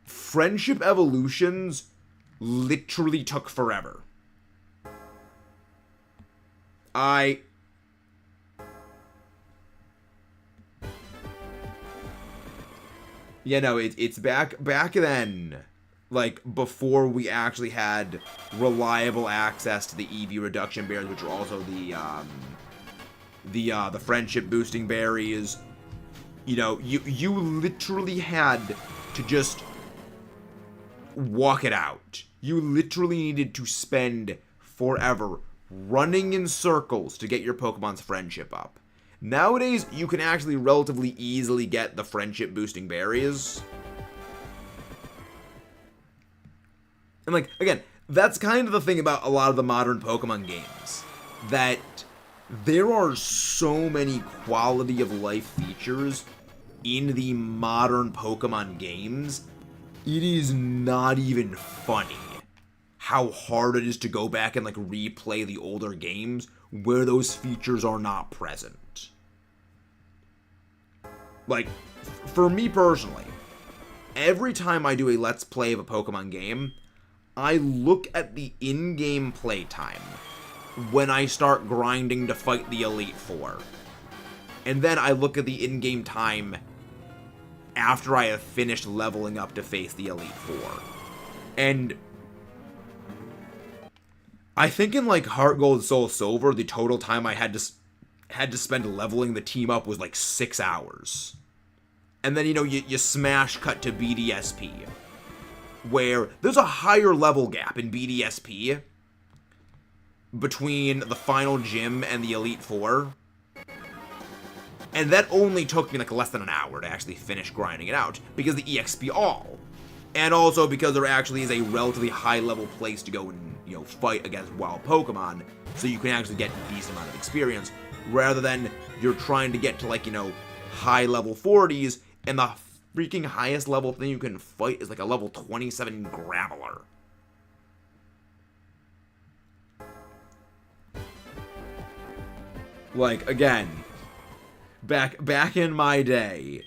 A: friendship evolutions literally took forever. Yeah, no, it's back then, like, before we actually had reliable access to the EV reduction berries, which are also the friendship boosting berries. You know, you literally had to just walk it out. You literally needed to spend forever running in circles to get your Pokemon's friendship up. Nowadays, you can actually relatively easily get the friendship-boosting berries. And, like, again, that's kind of the thing about a lot of the modern Pokemon games. That there are so many quality-of-life features in the modern Pokemon games, it is not even funny how hard it is to go back and, like, replay the older games where those features are not present. Like, for me personally, every time I do a Let's Play of a Pokemon game, I look at the in-game playtime when I start grinding to fight the Elite Four. And then I look at the in-game time after I have finished leveling up to face the Elite Four. And I think in, like, Heart Gold, Soul Silver, the total time I had to spend leveling the team up was like 6 hours. And then, you know, you smash cut to BDSP, where there's a higher level gap in BDSP between the final gym and the Elite Four. And that only took me like less than an hour to actually finish grinding it out, because the EXP all. And also because there actually is a relatively high level place to go and, you know, fight against wild Pokemon, so you can actually get a decent amount of experience, rather than you're trying to get to, like, you know, high level 40s, and the freaking highest level thing you can fight is like a level 27 Graveler. Like, again, back in my day,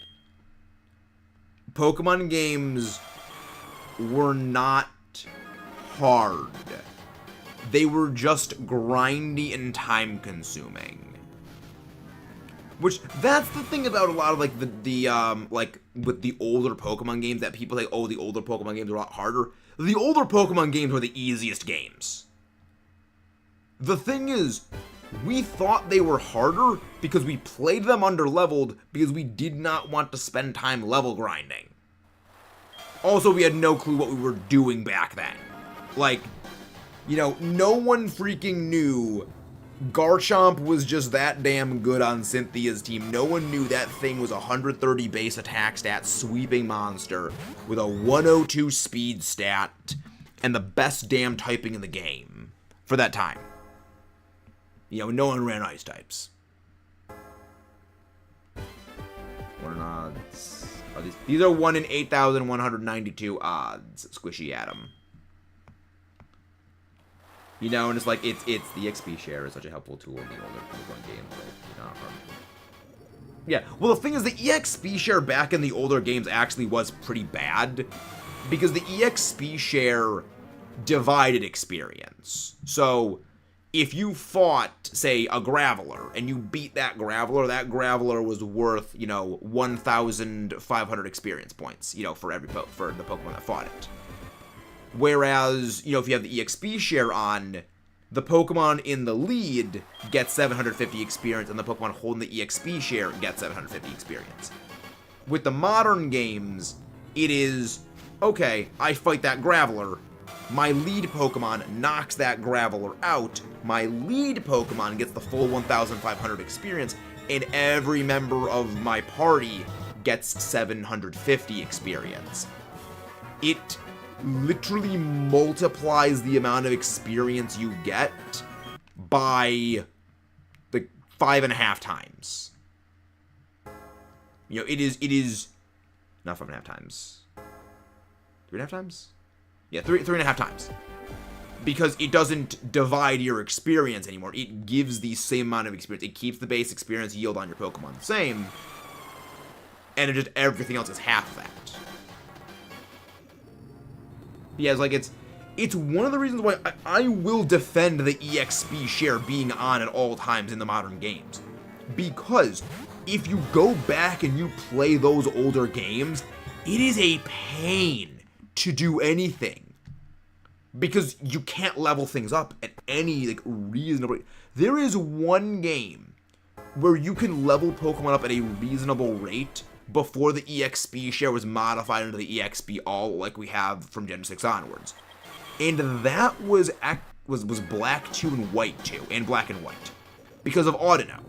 A: Pokemon games were not hard. They were just grindy and time consuming. Which, that's the thing about a lot of, like, like, with the older Pokemon games that people say, oh, the older Pokemon games are a lot harder. The older Pokemon games were the easiest games. The thing is, We thought they were harder because we played them under-leveled because we did not want to spend time level grinding. Also, we had no clue what we were doing back then. Like, you know, no one freaking knew Garchomp was just that damn good on Cynthia's team. No one knew that thing was a 130 base attack stat sweeping monster with a 102 speed stat and the best damn typing in the game for that time. You know, no one ran ice types. What are odds? Are these are 1 in 8,192 odds. Squishy Atom. You know, and it's like, it's the XP share is such a helpful tool in the older Pokemon games. Like, you know, yeah, well, the thing is, the EXP share back in the older games actually was pretty bad, because the EXP share divided experience. So, if you fought, say, a Graveler, and you beat that Graveler was worth, you know, 1,500 experience points, you know, for the Pokemon that fought it. Whereas, you know, if you have the EXP share on, the Pokemon in the lead gets 750 experience, and the Pokemon holding the EXP share gets 750 experience. With the modern games, it is, okay, I fight that Graveler, my lead Pokemon knocks that Graveler out, my lead Pokemon gets the full 1,500 experience, and every member of my party gets 750 experience. It literally multiplies the amount of experience you get by like 5.5 times. You know, it is not 5.5 times. 3.5 times? Yeah, 3.5 times. Because it doesn't divide your experience anymore. It gives the same amount of experience. It keeps the base experience yield on your Pokemon the same. And it just everything else is half that. Yeah, it's like, it's one of the reasons why I will defend the EXP share being on at all times in the modern games. Because if you go back and you play those older games, it is a pain to do anything. Because you can't level things up at any like reasonable rate. There is one game where you can level Pokemon up at a reasonable rate before the EXP share was modified into the EXP all like we have from Gen 6 onwards. And that was Black 2 and White 2, and Black and White. Because of Audino.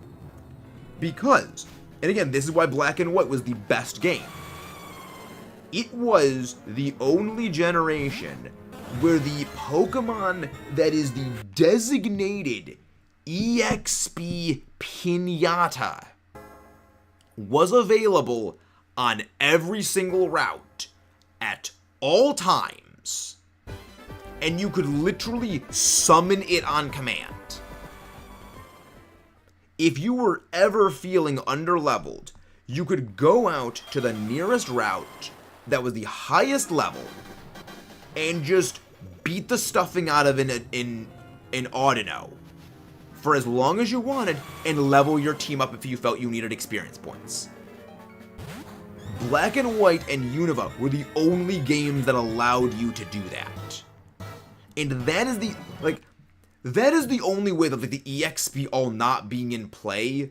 A: Because, and again, this is why Black and White was the best game. It was the only generation where the Pokemon that is the designated EXP Pinata was available on every single route at all times. And you could literally summon it on command. If you were ever feeling underleveled, you could go out to the nearest route that was the highest level and just beat the stuffing out of an Audino for as long as you wanted and level your team up if you felt you needed experience points. Black and White and Unova were the only games that allowed you to do that. And that is the only way that the EXP all not being in play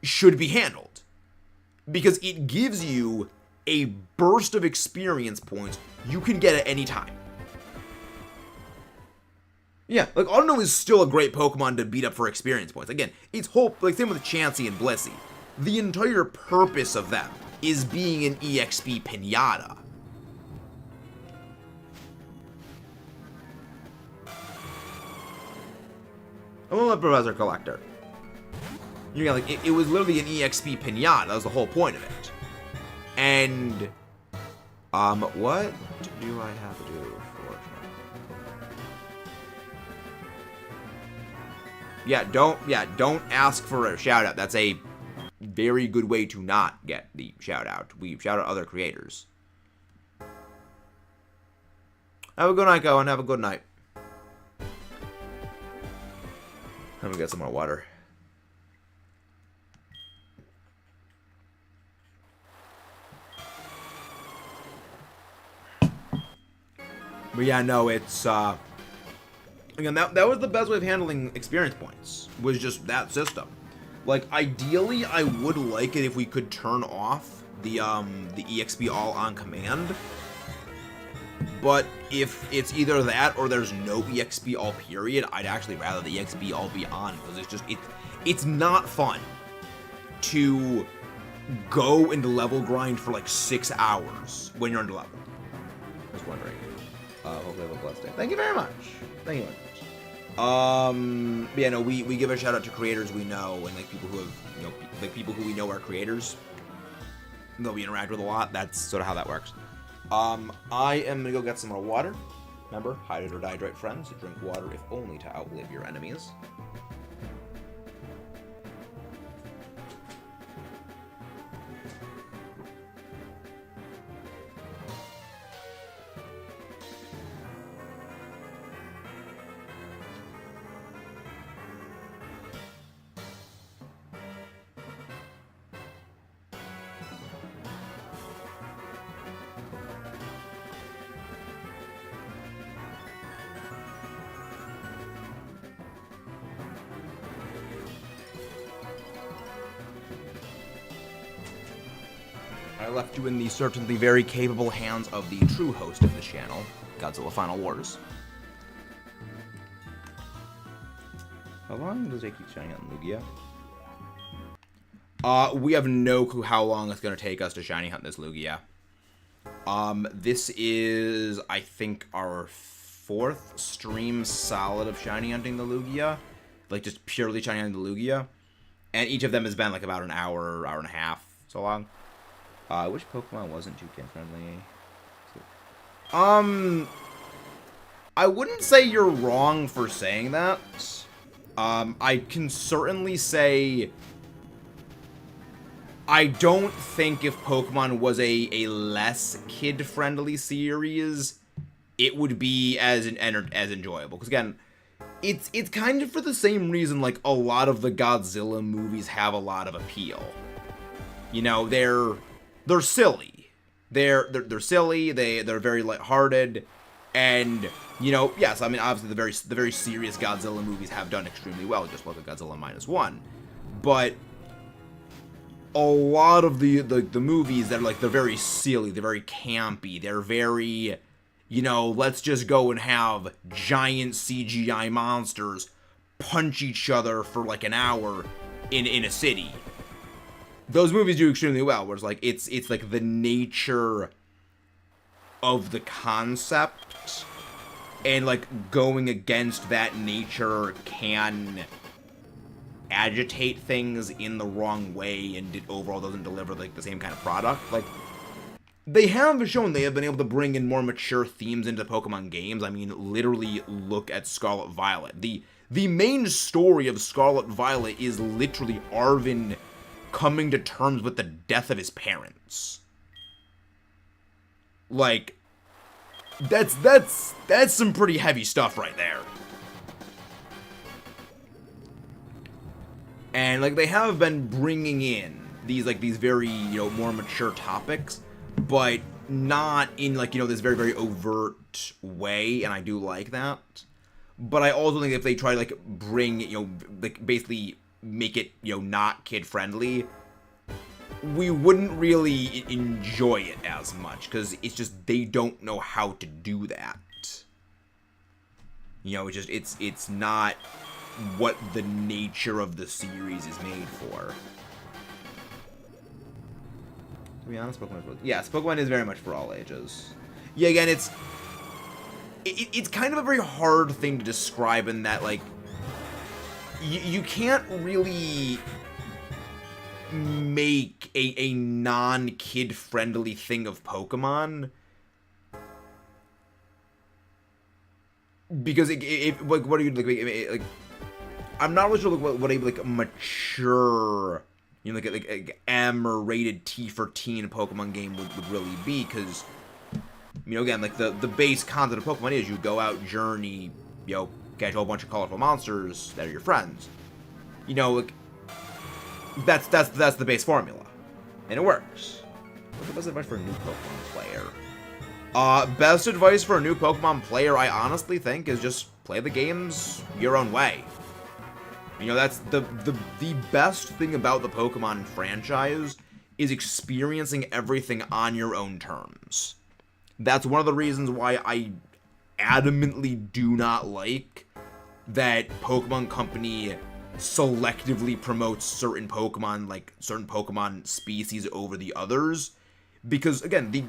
A: should be handled. Because it gives you a burst of experience points you can get at any time. Yeah, like, Audino is still a great Pokemon to beat up for experience points. Again, it's whole, like, same with Chansey and Blissey. The entire purpose of them is being an EXP Pinata. I'm gonna let Professor Collector. You know, like, it was literally an EXP Pinata. That was the whole point of it. And, what do I have to do for... Yeah, don't ask for a shout out. That's a very good way to not get the shout out. We shout out other creators. Have a good night, Cohen. Have a good night. I'm gonna get some more water. But yeah, no, it's Again, that was the best way of handling experience points, was just that system. Like, ideally, I would like it if we could turn off the EXP all on command. But if it's either that or there's no EXP all period, I'd actually rather the EXP all be on, because it's just, it's not fun to go into level grind for like 6 hours when you're under level. Just wondering. Hopefully have a blessed day. Thank you very much. Thank you very much. Yeah, no, we give a shout out to creators we know, and like people who have, you know, like people who we know are creators that we interact with a lot. That's sort of how that works. I am gonna go get some more water. Remember, hydrate or dehydrate, friends. Drink water if only to outlive your enemies. I left you in the certainly very capable hands of the true host of the channel, Godzilla Final Wars. How long does it keep shiny hunt Lugia? We have no clue how long it's going to take us to shiny hunt this Lugia. This is, I think, our 4th stream solid of shiny hunting the Lugia. Like, just purely shiny hunting the Lugia. And each of them has been, like, about an hour, hour and a half, so long. Which Pokemon wasn't too kid-friendly? I wouldn't say you're wrong for saying that. I can certainly say I don't think if Pokemon was a less kid-friendly series, it would be as enjoyable. Because again, it's kind of for the same reason like a lot of the Godzilla movies have a lot of appeal. You know, they're silly. They're silly. They're very lighthearted, and you know, yes, I mean, obviously the very serious Godzilla movies have done extremely well. Just look at Godzilla -1, but a lot of the movies that are like, they're very silly, they're very campy, they're very, you know, let's just go and have giant CGI monsters punch each other for like an hour in a city. Those movies do extremely well, whereas like it's like the nature of the concept and like going against that nature can agitate things in the wrong way, and it overall doesn't deliver like the same kind of product. Like, they have shown they have been able to bring in more mature themes into Pokemon games. I mean, literally look at Scarlet Violet. The main story of Scarlet Violet is literally Arven coming to terms with the death of his parents. Like, that's some pretty heavy stuff right there. And like, they have been bringing in these very, you know, more mature topics, but not in like, you know, this very, very overt way, and I do like that. But I also think if they try to like bring, you know, like basically make it, you know, not kid friendly, we wouldn't really enjoy it as much, because it's just, they don't know how to do that. You know, it's not what the nature of the series is made for. To be honest, Pokemon is very much for all ages. Yeah, again, it's kind of a very hard thing to describe in that, like, you can't really make a non-kid friendly thing of Pokemon, because like, what are you like I'm not really sure what a like mature, you know, like M or rated T for teen Pokemon game would really be, because, you know, again, like the base concept of Pokemon is you go out, journey, you know, catch a whole bunch of colorful monsters that are your friends. You know, like, that's the base formula, and it works. What's the best advice for a new Pokemon player? Best advice for a new Pokemon player, I honestly think, is just play the games your own way. You know, that's the best thing about the Pokemon franchise is experiencing everything on your own terms. That's one of the reasons why I adamantly do not like that Pokemon Company selectively promotes certain Pokemon, like certain Pokemon species over the others. Because, again, the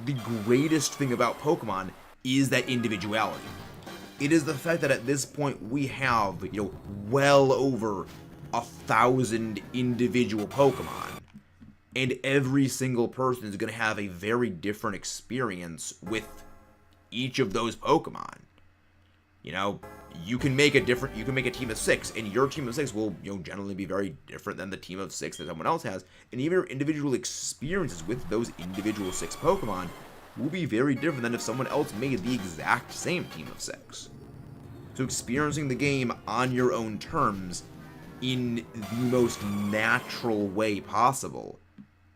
A: greatest thing about Pokemon is that individuality. It is the fact that at this point we have, you know, well over 1,000 individual Pokemon. And every single person is going to have a very different experience with each of those Pokemon. You know, you can make a team of 6, and your team of 6 will, you know, generally be very different than the team of 6 that someone else has. And even your individual experiences with those individual 6 Pokemon will be very different than if someone else made the exact same team of 6. So experiencing the game on your own terms in the most natural way possible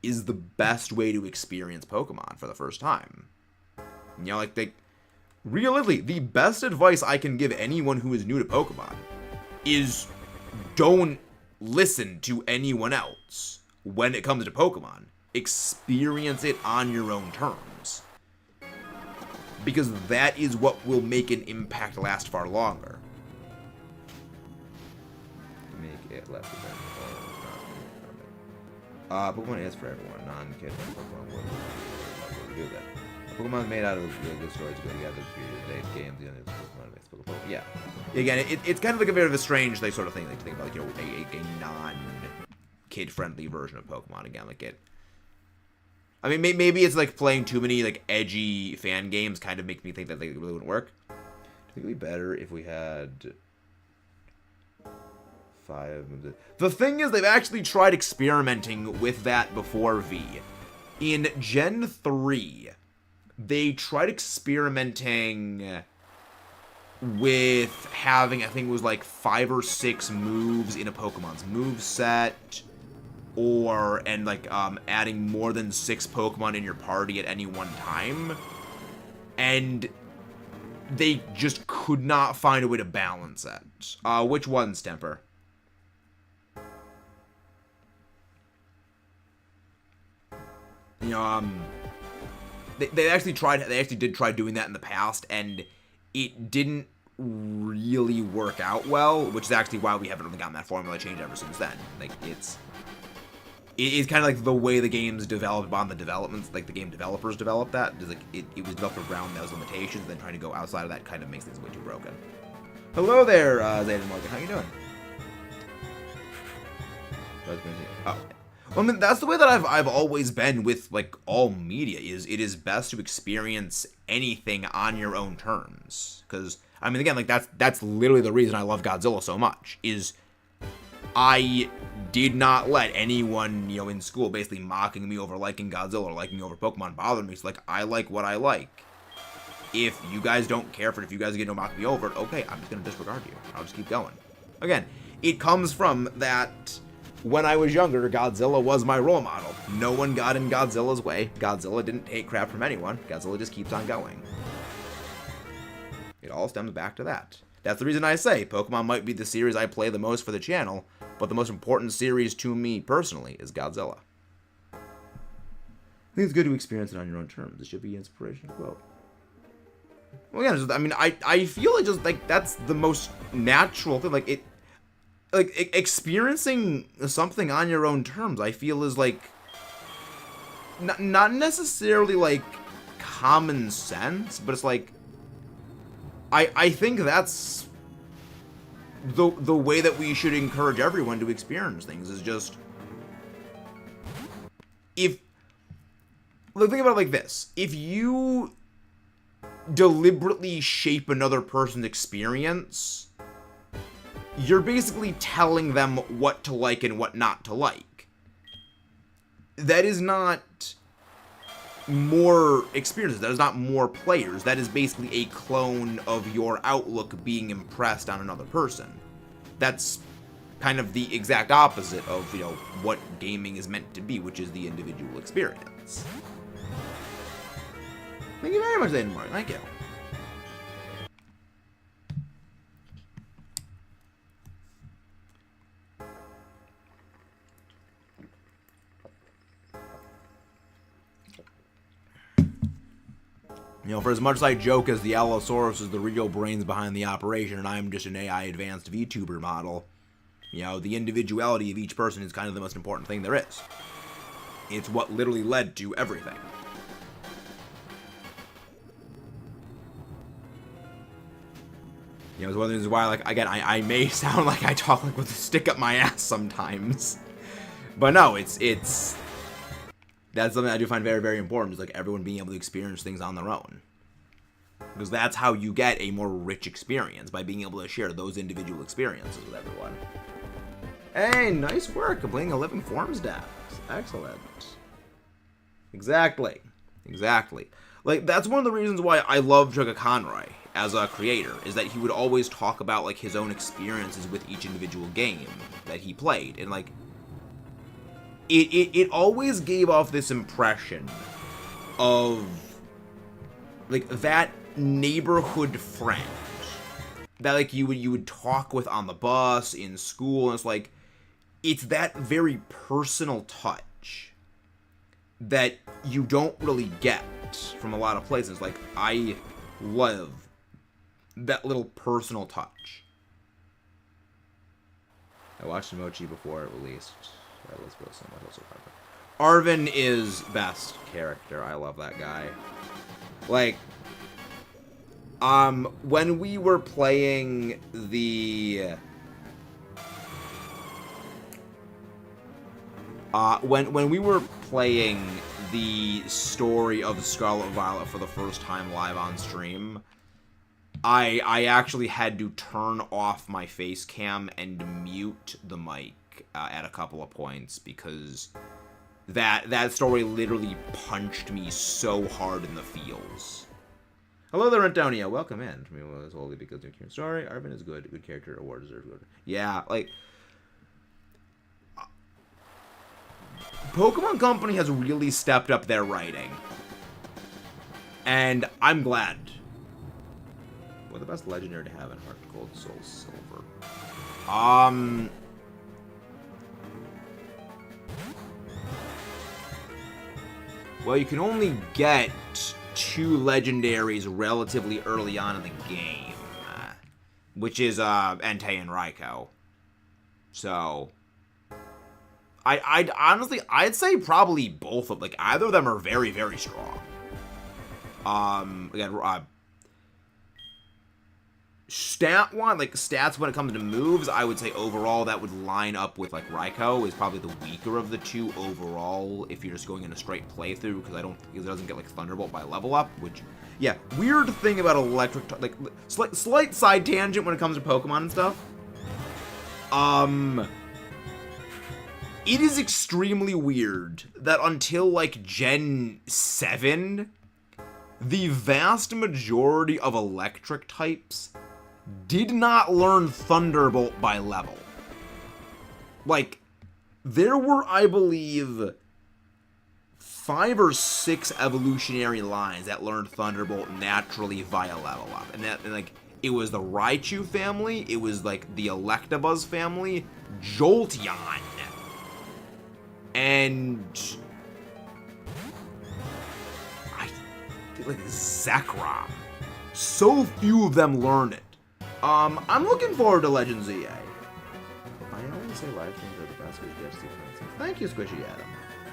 A: is the best way to experience Pokemon for the first time. You know, like, realistically, the best advice I can give anyone who is new to Pokemon is don't listen to anyone else when it comes to Pokemon. Experience it on your own terms. Because that is what will make an impact last far longer. Make it less dependent on Pokemon is for everyone. Non-kid Pokemon will do that. Pokemon is made out of good stories go together. Games, you know, Pokemon. Yeah. Again, it's kind of like a bit of a strange sort of thing, like to think about, like, you know, a non-kid-friendly version of Pokemon. Again, like it. I mean, maybe it's like playing too many like edgy fan games kind of makes me think that they really wouldn't work. I think it'd be better if we had 5 moves. The thing is, they've actually tried experimenting with that before V. In Gen 3, they tried experimenting with having, I think it was like 5 or 6 moves in a Pokemon's moveset. And adding more than 6 Pokemon in your party at any one time. And they just could not find a way to balance it. Which one's Temper? You know, they actually did try doing that in the past, and it didn't really work out well, which is actually why we haven't really gotten that formula change ever since then. Like, it's kind of like the way the game's developed on the developments, like the game developers developed that. Just like it was developed around those limitations, and then trying to go outside of that kind of makes things way too broken. Hello there, Zayden Morgan. How you doing? Oh. Well, I mean, that's the way that I've always been with, like, all media, is it is best to experience anything on your own terms. Because, I mean, again, like, that's literally the reason I love Godzilla so much, is I did not let anyone, you know, in school basically mocking me over liking Godzilla or liking me over Pokemon bother me. It's like, I like what I like. If you guys don't care for it, if you guys are going to mock me over it, okay, I'm just going to disregard you. I'll just keep going. Again, it comes from that when I was younger, Godzilla was my role model. No one got in Godzilla's way. Godzilla didn't take crap from anyone. Godzilla just keeps on going. It all stems back to that. That's the reason I say Pokemon might be the series I play the most for the channel, but the most important series to me personally is Godzilla. I think it's good to experience it on your own terms. It should be inspiration quote. Well, yeah, I mean, I feel like just like that's the most natural thing. Like experiencing something on your own terms, I feel is like not necessarily like common sense, but it's like I think that's the way that we should encourage everyone to experience things, is just think about it like this. If you deliberately shape another person's experience, you're basically telling them what to like and what not to like. That is not more experiences. That is not more players. That is basically a clone of your outlook being impressed on another person. That's kind of the exact opposite of, you know, what gaming is meant to be, which is the individual experience. Thank you very much, Aiden Mark. Thank you. You know, for as much as I joke as the Allosaurus is the real brains behind the operation and I'm just an AI advanced VTuber model, you know, the individuality of each person is kind of the most important thing there is. It's what literally led to everything. You know, it's one of the reasons why, like, again, I may sound like I talk like with a stick up my ass sometimes. But no, it's that's something I do find very, very important, is like everyone being able to experience things on their own. Because that's how you get a more rich experience, by being able to share those individual experiences with everyone. Hey, nice work completing 11 forms decks. Excellent. Exactly. Exactly. Like, that's one of the reasons why I love Chuck Conroy as a creator, is that he would always talk about, like, his own experiences with each individual game that he played. And, like, it always gave off this impression of, like, that neighborhood friend that, like, you would talk with on the bus, in school, and it's like, it's that very personal touch that you don't really get from a lot of places. Like, I love that little personal touch. I watched Mochi before it released. Alright, let's go so much. Also, Arvin is best character. I love that guy. Like, when we were playing the when we were playing the story of Scarlet Violet for the first time live on stream, I actually had to turn off my face cam and mute the mic at a couple of points, because that story literally punched me so hard in the feels. Hello there, Antonio. Welcome in. I mean, well, it's only because of your story. Arvin is good. Good character. Award deserved. Yeah, like, Pokemon Company has really stepped up their writing, and I'm glad. What the best legendary to have in Heart Gold, Soul Silver? Well, you can only get 2 legendaries relatively early on in the game, which is Entei and Raikou. So, I'd honestly, I'd say probably both of, like, either of them are very, very strong. Again, stats when it comes to moves, I would say overall that would line up with, like, Raikou is probably the weaker of the 2 overall if you're just going in a straight playthrough, because it doesn't get, like, Thunderbolt by level up, which, yeah, weird thing about electric, like, slight side tangent when it comes to Pokemon and stuff. It is extremely weird that until, like, Gen 7, the vast majority of electric types did not learn Thunderbolt by level. Like, there were, I believe, 5 or 6 evolutionary lines that learned Thunderbolt naturally via level up. And like, it was the Raichu family, it was, like, the Electabuzz family, Jolteon, and like Zekrom. So few of them learn it. I'm looking forward to Legends EA. I always say live streams are the best because you get to see things. Thank you, Squishy Adam.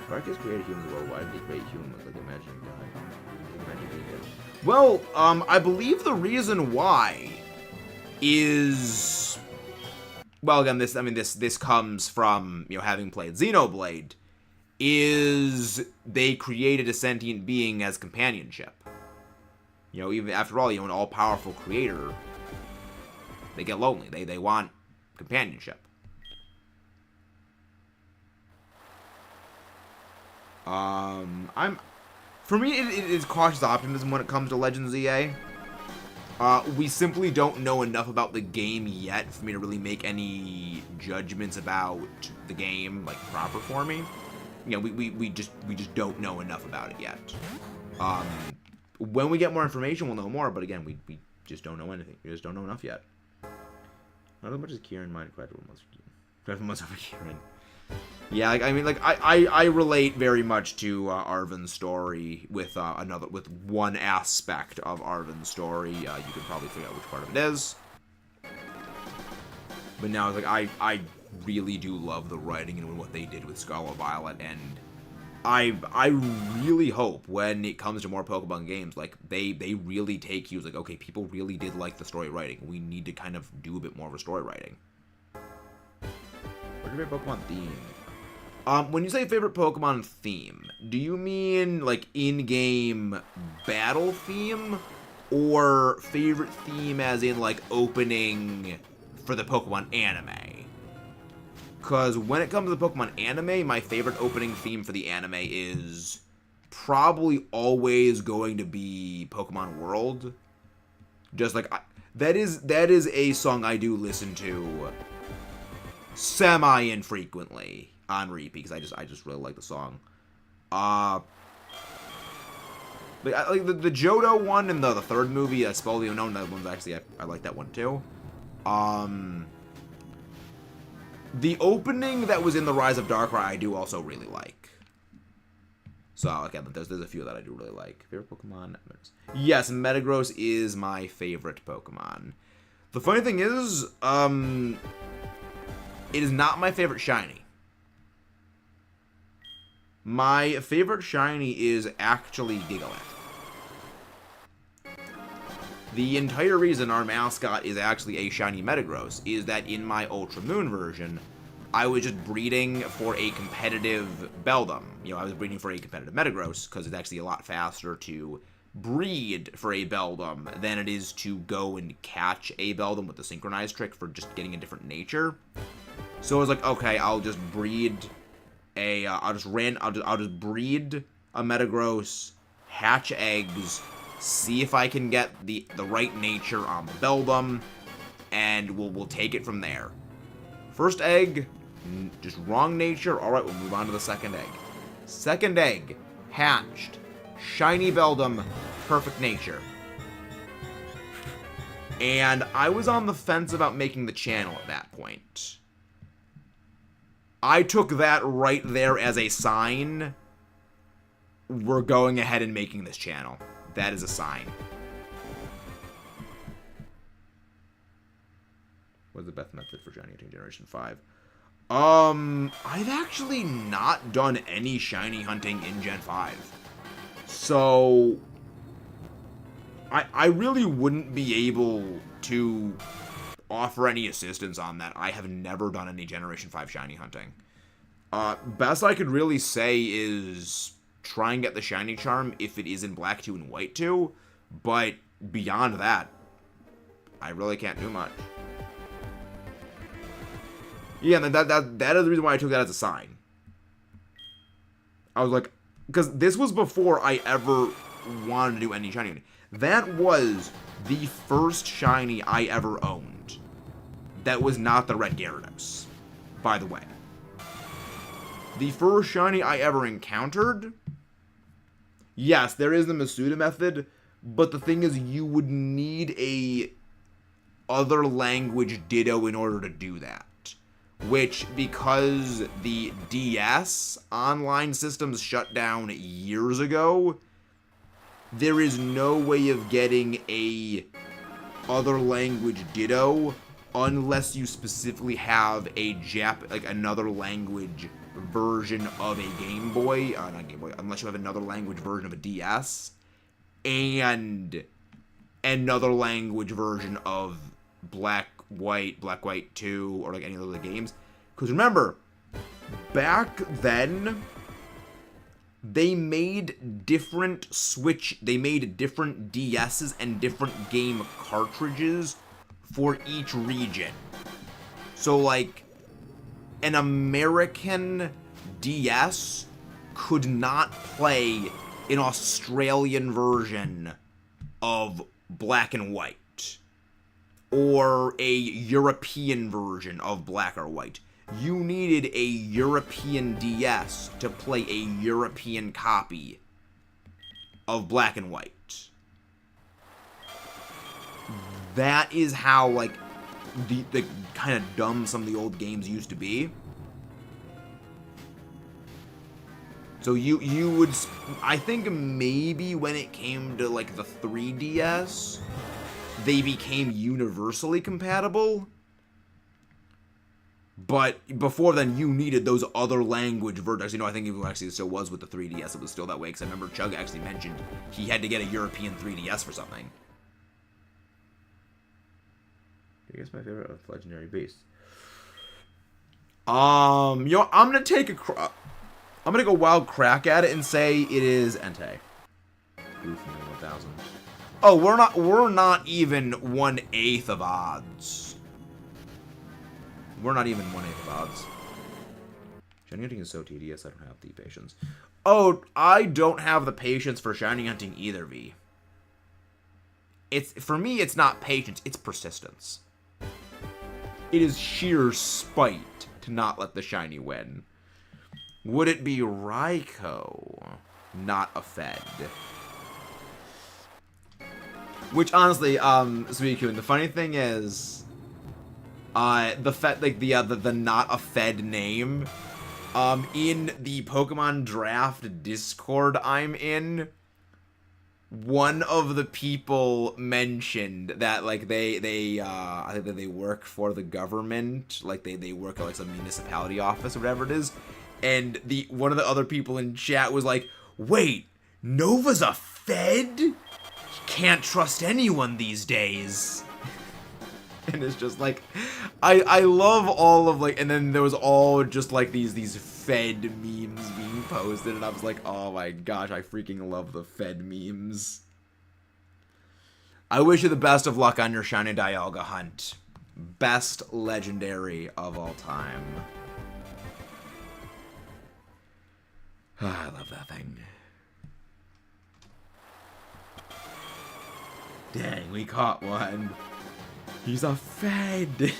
A: Arceus created humans worldwide. They create humans like imagining God. Imagine being good. Well, I believe the reason why is, well, again, this comes from, you know, having played Xenoblade, is they created a sentient being as companionship. You know, even after all, you know, an all-powerful creator, they get lonely. They want companionship. For me, it is cautious optimism when it comes to Legends EA. We simply don't know enough about the game yet for me to really make any judgments about the game, like, proper for me. You know, we just don't know enough about it yet. When we get more information, we'll know more, but again, we just don't know anything. We just don't know enough yet. Not as much as Kieran might cry for most over Kieran. Yeah, like, I mean, like, I relate very much to Arven's story with with one aspect of Arven's story. You can probably figure out which part of it is. But now, like, I really do love the writing and what they did with Scarlet Violet, and I really hope when it comes to more Pokemon games, like, they really take cues, like, okay, people really did like the story writing. We need to kind of do a bit more of a story writing. What's your favorite Pokemon theme? When you say favorite Pokemon theme, do you mean, like, in-game battle theme? Or favorite theme as in, like, opening for the Pokemon anime? Because when it comes to the Pokemon anime, my favorite opening theme for the anime is probably always going to be Pokemon World. Just like, that is a song I do listen to semi-infrequently on repeat, because I just really like the song. Like the Johto one in the third movie, Spell the Unknown, that one's actually, I like that one too. The opening that was in the Rise of Darkrai, I do also really like. So, again, there's a few that I do really like. Favorite Pokemon? Yes, Metagross is my favorite Pokemon. The funny thing is, it is not my favorite shiny. My favorite shiny is actually Gigalith. The entire reason our mascot is actually a shiny Metagross is that in my Ultra Moon version, I was just breeding for a competitive Beldum. You know, I was breeding for a competitive Metagross, because it's actually a lot faster to breed for a Beldum than it is to go and catch a Beldum with the synchronized trick for just getting a different nature. So I was like, okay, I'll just breed I'll just breed a Metagross, hatch eggs, see if I can get the right nature on the Beldum, and we'll take it from there. First egg, just wrong nature. All right, we'll move on to the second egg. Second egg, hatched, shiny Beldum, perfect nature. And I was on the fence about making the channel at that point. I took that right there as a sign. We're going ahead and making this channel. That is a sign. What's the best method for shiny hunting Generation 5? I've actually not done any shiny hunting in Gen 5. So, I really wouldn't be able to offer any assistance on that. I have never done any Generation 5 shiny hunting. Best I could really say is try and get the shiny charm if it is in Black 2 and White 2, but beyond that, I really can't do much. Yeah, that is the reason why I took that as a sign. I was like, because this was before I ever wanted to do any shiny hunting. That was the first shiny I ever owned. That was not the Red Gyarados, by the way. The first shiny I ever encountered, yes, there is the Masuda method, but the thing is, you would need a other language Ditto in order to do that. Which, because the DS online systems shut down years ago, there is no way of getting a other language Ditto unless you specifically have a another language version of a Game Boy, not Game Boy, unless you have another language version of a DS, and another language version of Black White 2, or like any other games. Because remember, back then, they made different different DSs and different game cartridges for each region. So, like, an American DS could not play an Australian version of Black and White, or a European version of Black or White. You needed a European DS to play a European copy of Black and White. That is how, like, the kind of dumb some of the old games used to be. So you would, I think maybe when it came to like the 3DS, they became universally compatible. But before then, you needed those other language versions. You know, I think even actually it still was with the 3DS. It was still that way because I remember Chug actually mentioned he had to get a European 3DS for something. I guess my favorite of legendary beasts. You know, I'm gonna take a. I'm gonna go wild crack at it and say it is Entei. Oof, 1,000. Oh, we're not even 1/8 of odds. We're not even 1/8 of odds. Shiny hunting is so tedious. I don't have the patience. Oh, I don't have the patience for shiny hunting either, V. It's for me. It's not patience. It's persistence. It is sheer spite to not let the shiny win. Would it be Raikou? Not a Fed. Which honestly, Suicune, the funny thing is, the Fed, like the not a Fed name, in the Pokemon Draft Discord I'm in, one of the people mentioned that like I think that they work for the government, like they work at like some municipality office or whatever it is. And one of the other people in chat was like, wait, Nova's a Fed? Can't trust anyone these days. And it's just like, I love all of like, and then there was all just like these Fed memes being posted, and I was like, oh my gosh, I freaking love the Fed memes. I wish you the best of luck on your shiny Dialga hunt. Best legendary of all time. I love that thing. Dang, we caught one. He's a Fed.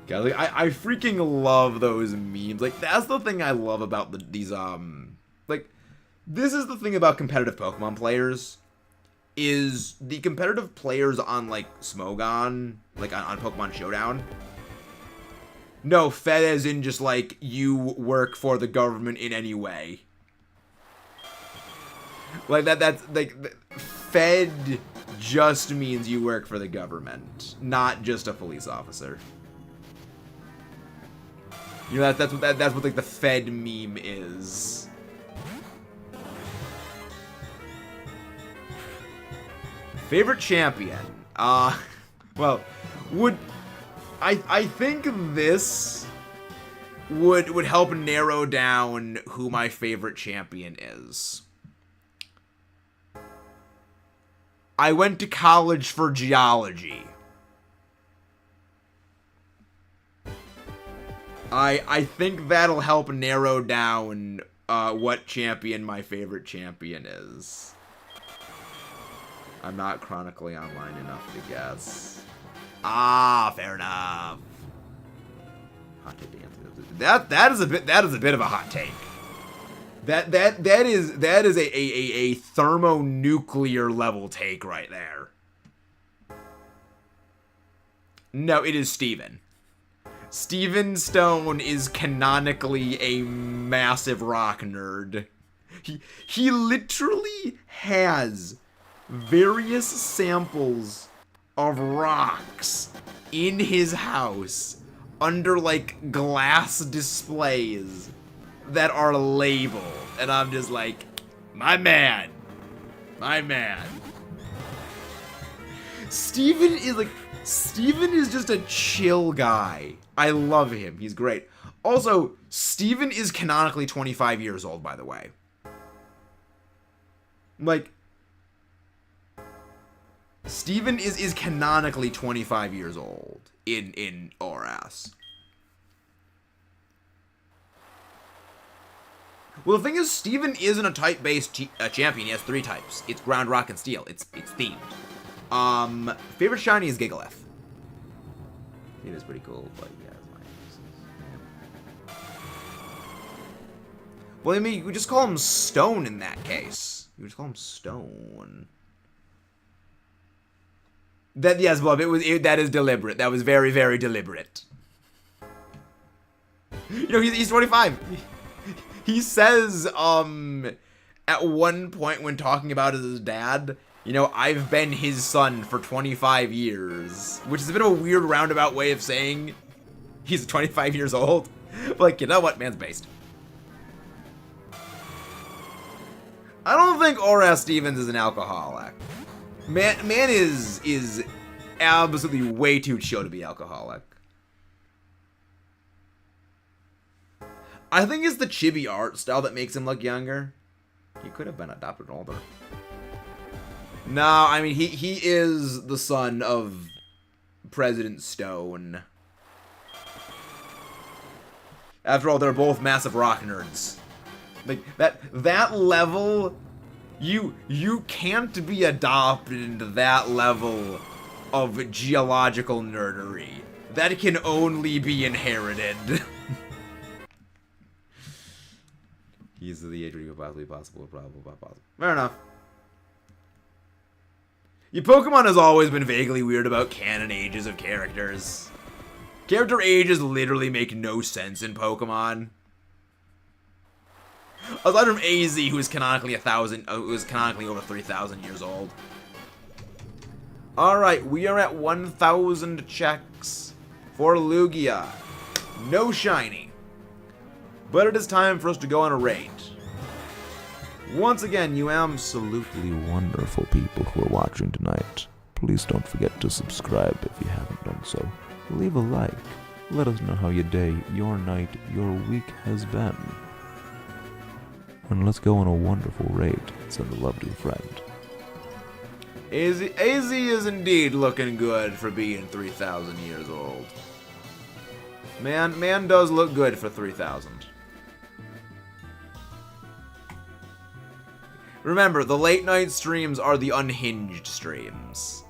A: God, like, I freaking love those memes. Like, that's the thing I love about these, like, this is the thing about competitive Pokemon players, is the competitive players on, like, Smogon, like, on Pokemon Showdown. No, Fed as in just, like, you work for the government in any way. Like, that's, like, Fed just means you work for the government, not just a police officer. You know, that's what like, the Fed meme is. Favorite champion? Well, I think this would help narrow down who my favorite champion is. I went to college for geology. I think that'll help narrow down what champion my favorite champion is. I'm not chronically online enough to guess. Ah, fair enough. Hot take answer. That is a bit of a hot take. That is a thermonuclear level take right there. No, it is Steven. Steven Stone is canonically a massive rock nerd. He literally has various samples of rocks in his house under like glass displays that are labeled, and I'm just like, my man. Steven is just a chill guy. I love him. He's great. Also, Steven is canonically 25 years old, by the way. Like, Steven is canonically 25 years old in ORAS. Well, the thing is, Steven isn't a type-based champion. He has 3 types. It's ground, rock, and steel. It's themed. Favorite shiny is Gigalith. It is pretty cool, but yeah, it's my uses. Well, I mean, you could just call him Stone in that case. You just call him Stone. Yes, Bob, that is deliberate. That was very, very deliberate. You know, he's 25. He says, at one point when talking about his dad, you know, I've been his son for 25 years, which is a bit of a weird roundabout way of saying he's 25 years old. But like, you know what? Man's based. I don't think Oras Stevens is an alcoholic. Man is absolutely way too chill to be alcoholic. I think it's the chibi art style that makes him look younger. He could have been adopted older. No, I mean, he is the son of President Stone. After all, they're both massive rock nerds. Like, that level, you can't be adopted into that level of geological nerdery. That can only be inherited. He's the age where you possibly possible, probable, possible. Fair enough. Your Pokemon has always been vaguely weird about canon ages of characters. Character ages literally make no sense in Pokemon. Aside from AZ, who is canonically over 3,000 years old. Alright, we are at 1,000 checks for Lugia. No shiny. But it is time for us to go on a raid. Once again, you absolutely
B: Wonderful people who are watching tonight. Please don't forget to subscribe if you haven't done so. Leave a like. Let us know how your day, your night, your week has been. And let's go on a wonderful raid. Send a love to a friend.
A: AZ is indeed looking good for being 3,000 years old. Man does look good for 3,000. Remember, the late night streams are the unhinged streams.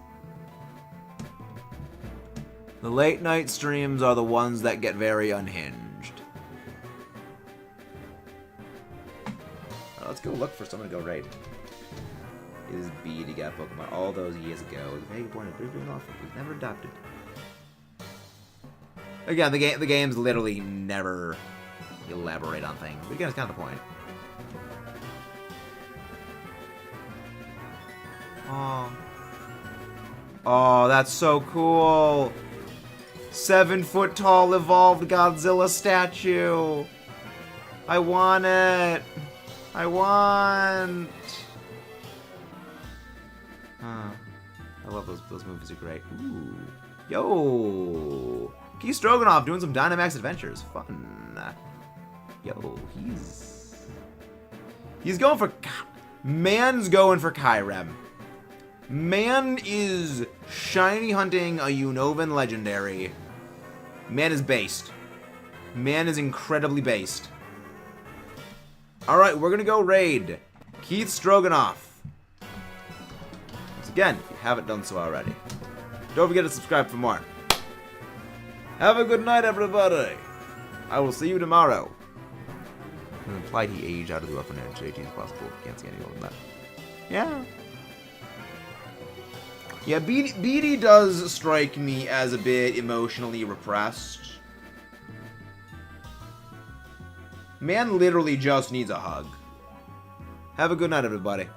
A: The late night streams are the ones that get very unhinged. Let's go look for someone to go raid. Is Beatty got Pokemon all those years ago? The Mega Born is doing awful. He's never adopted. Again, the games literally never elaborate on things. But again, it's kind of the point. Oh, that's so cool. 7-foot tall evolved Godzilla statue. I want it. I want. I love those movies are great. Ooh. Yo. Keith Stroganoff doing some Dynamax adventures. Fun. Yo, he's going for. Man's going for Kyrem. Man is shiny hunting a Unovan legendary. Man is based. Man is incredibly based. Alright, we're gonna go raid Keith Stroganoff. Once again, if you haven't done so already, don't forget to subscribe for more. Have a good night, everybody. I will see you tomorrow. It implied he aged out of the orphanage. 18 is possible. Can't see any more than that. Yeah. Yeah, Beatty does strike me as a bit emotionally repressed. Man literally just needs a hug. Have a good night, everybody.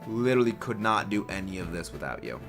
A: Literally could not do any of this without you.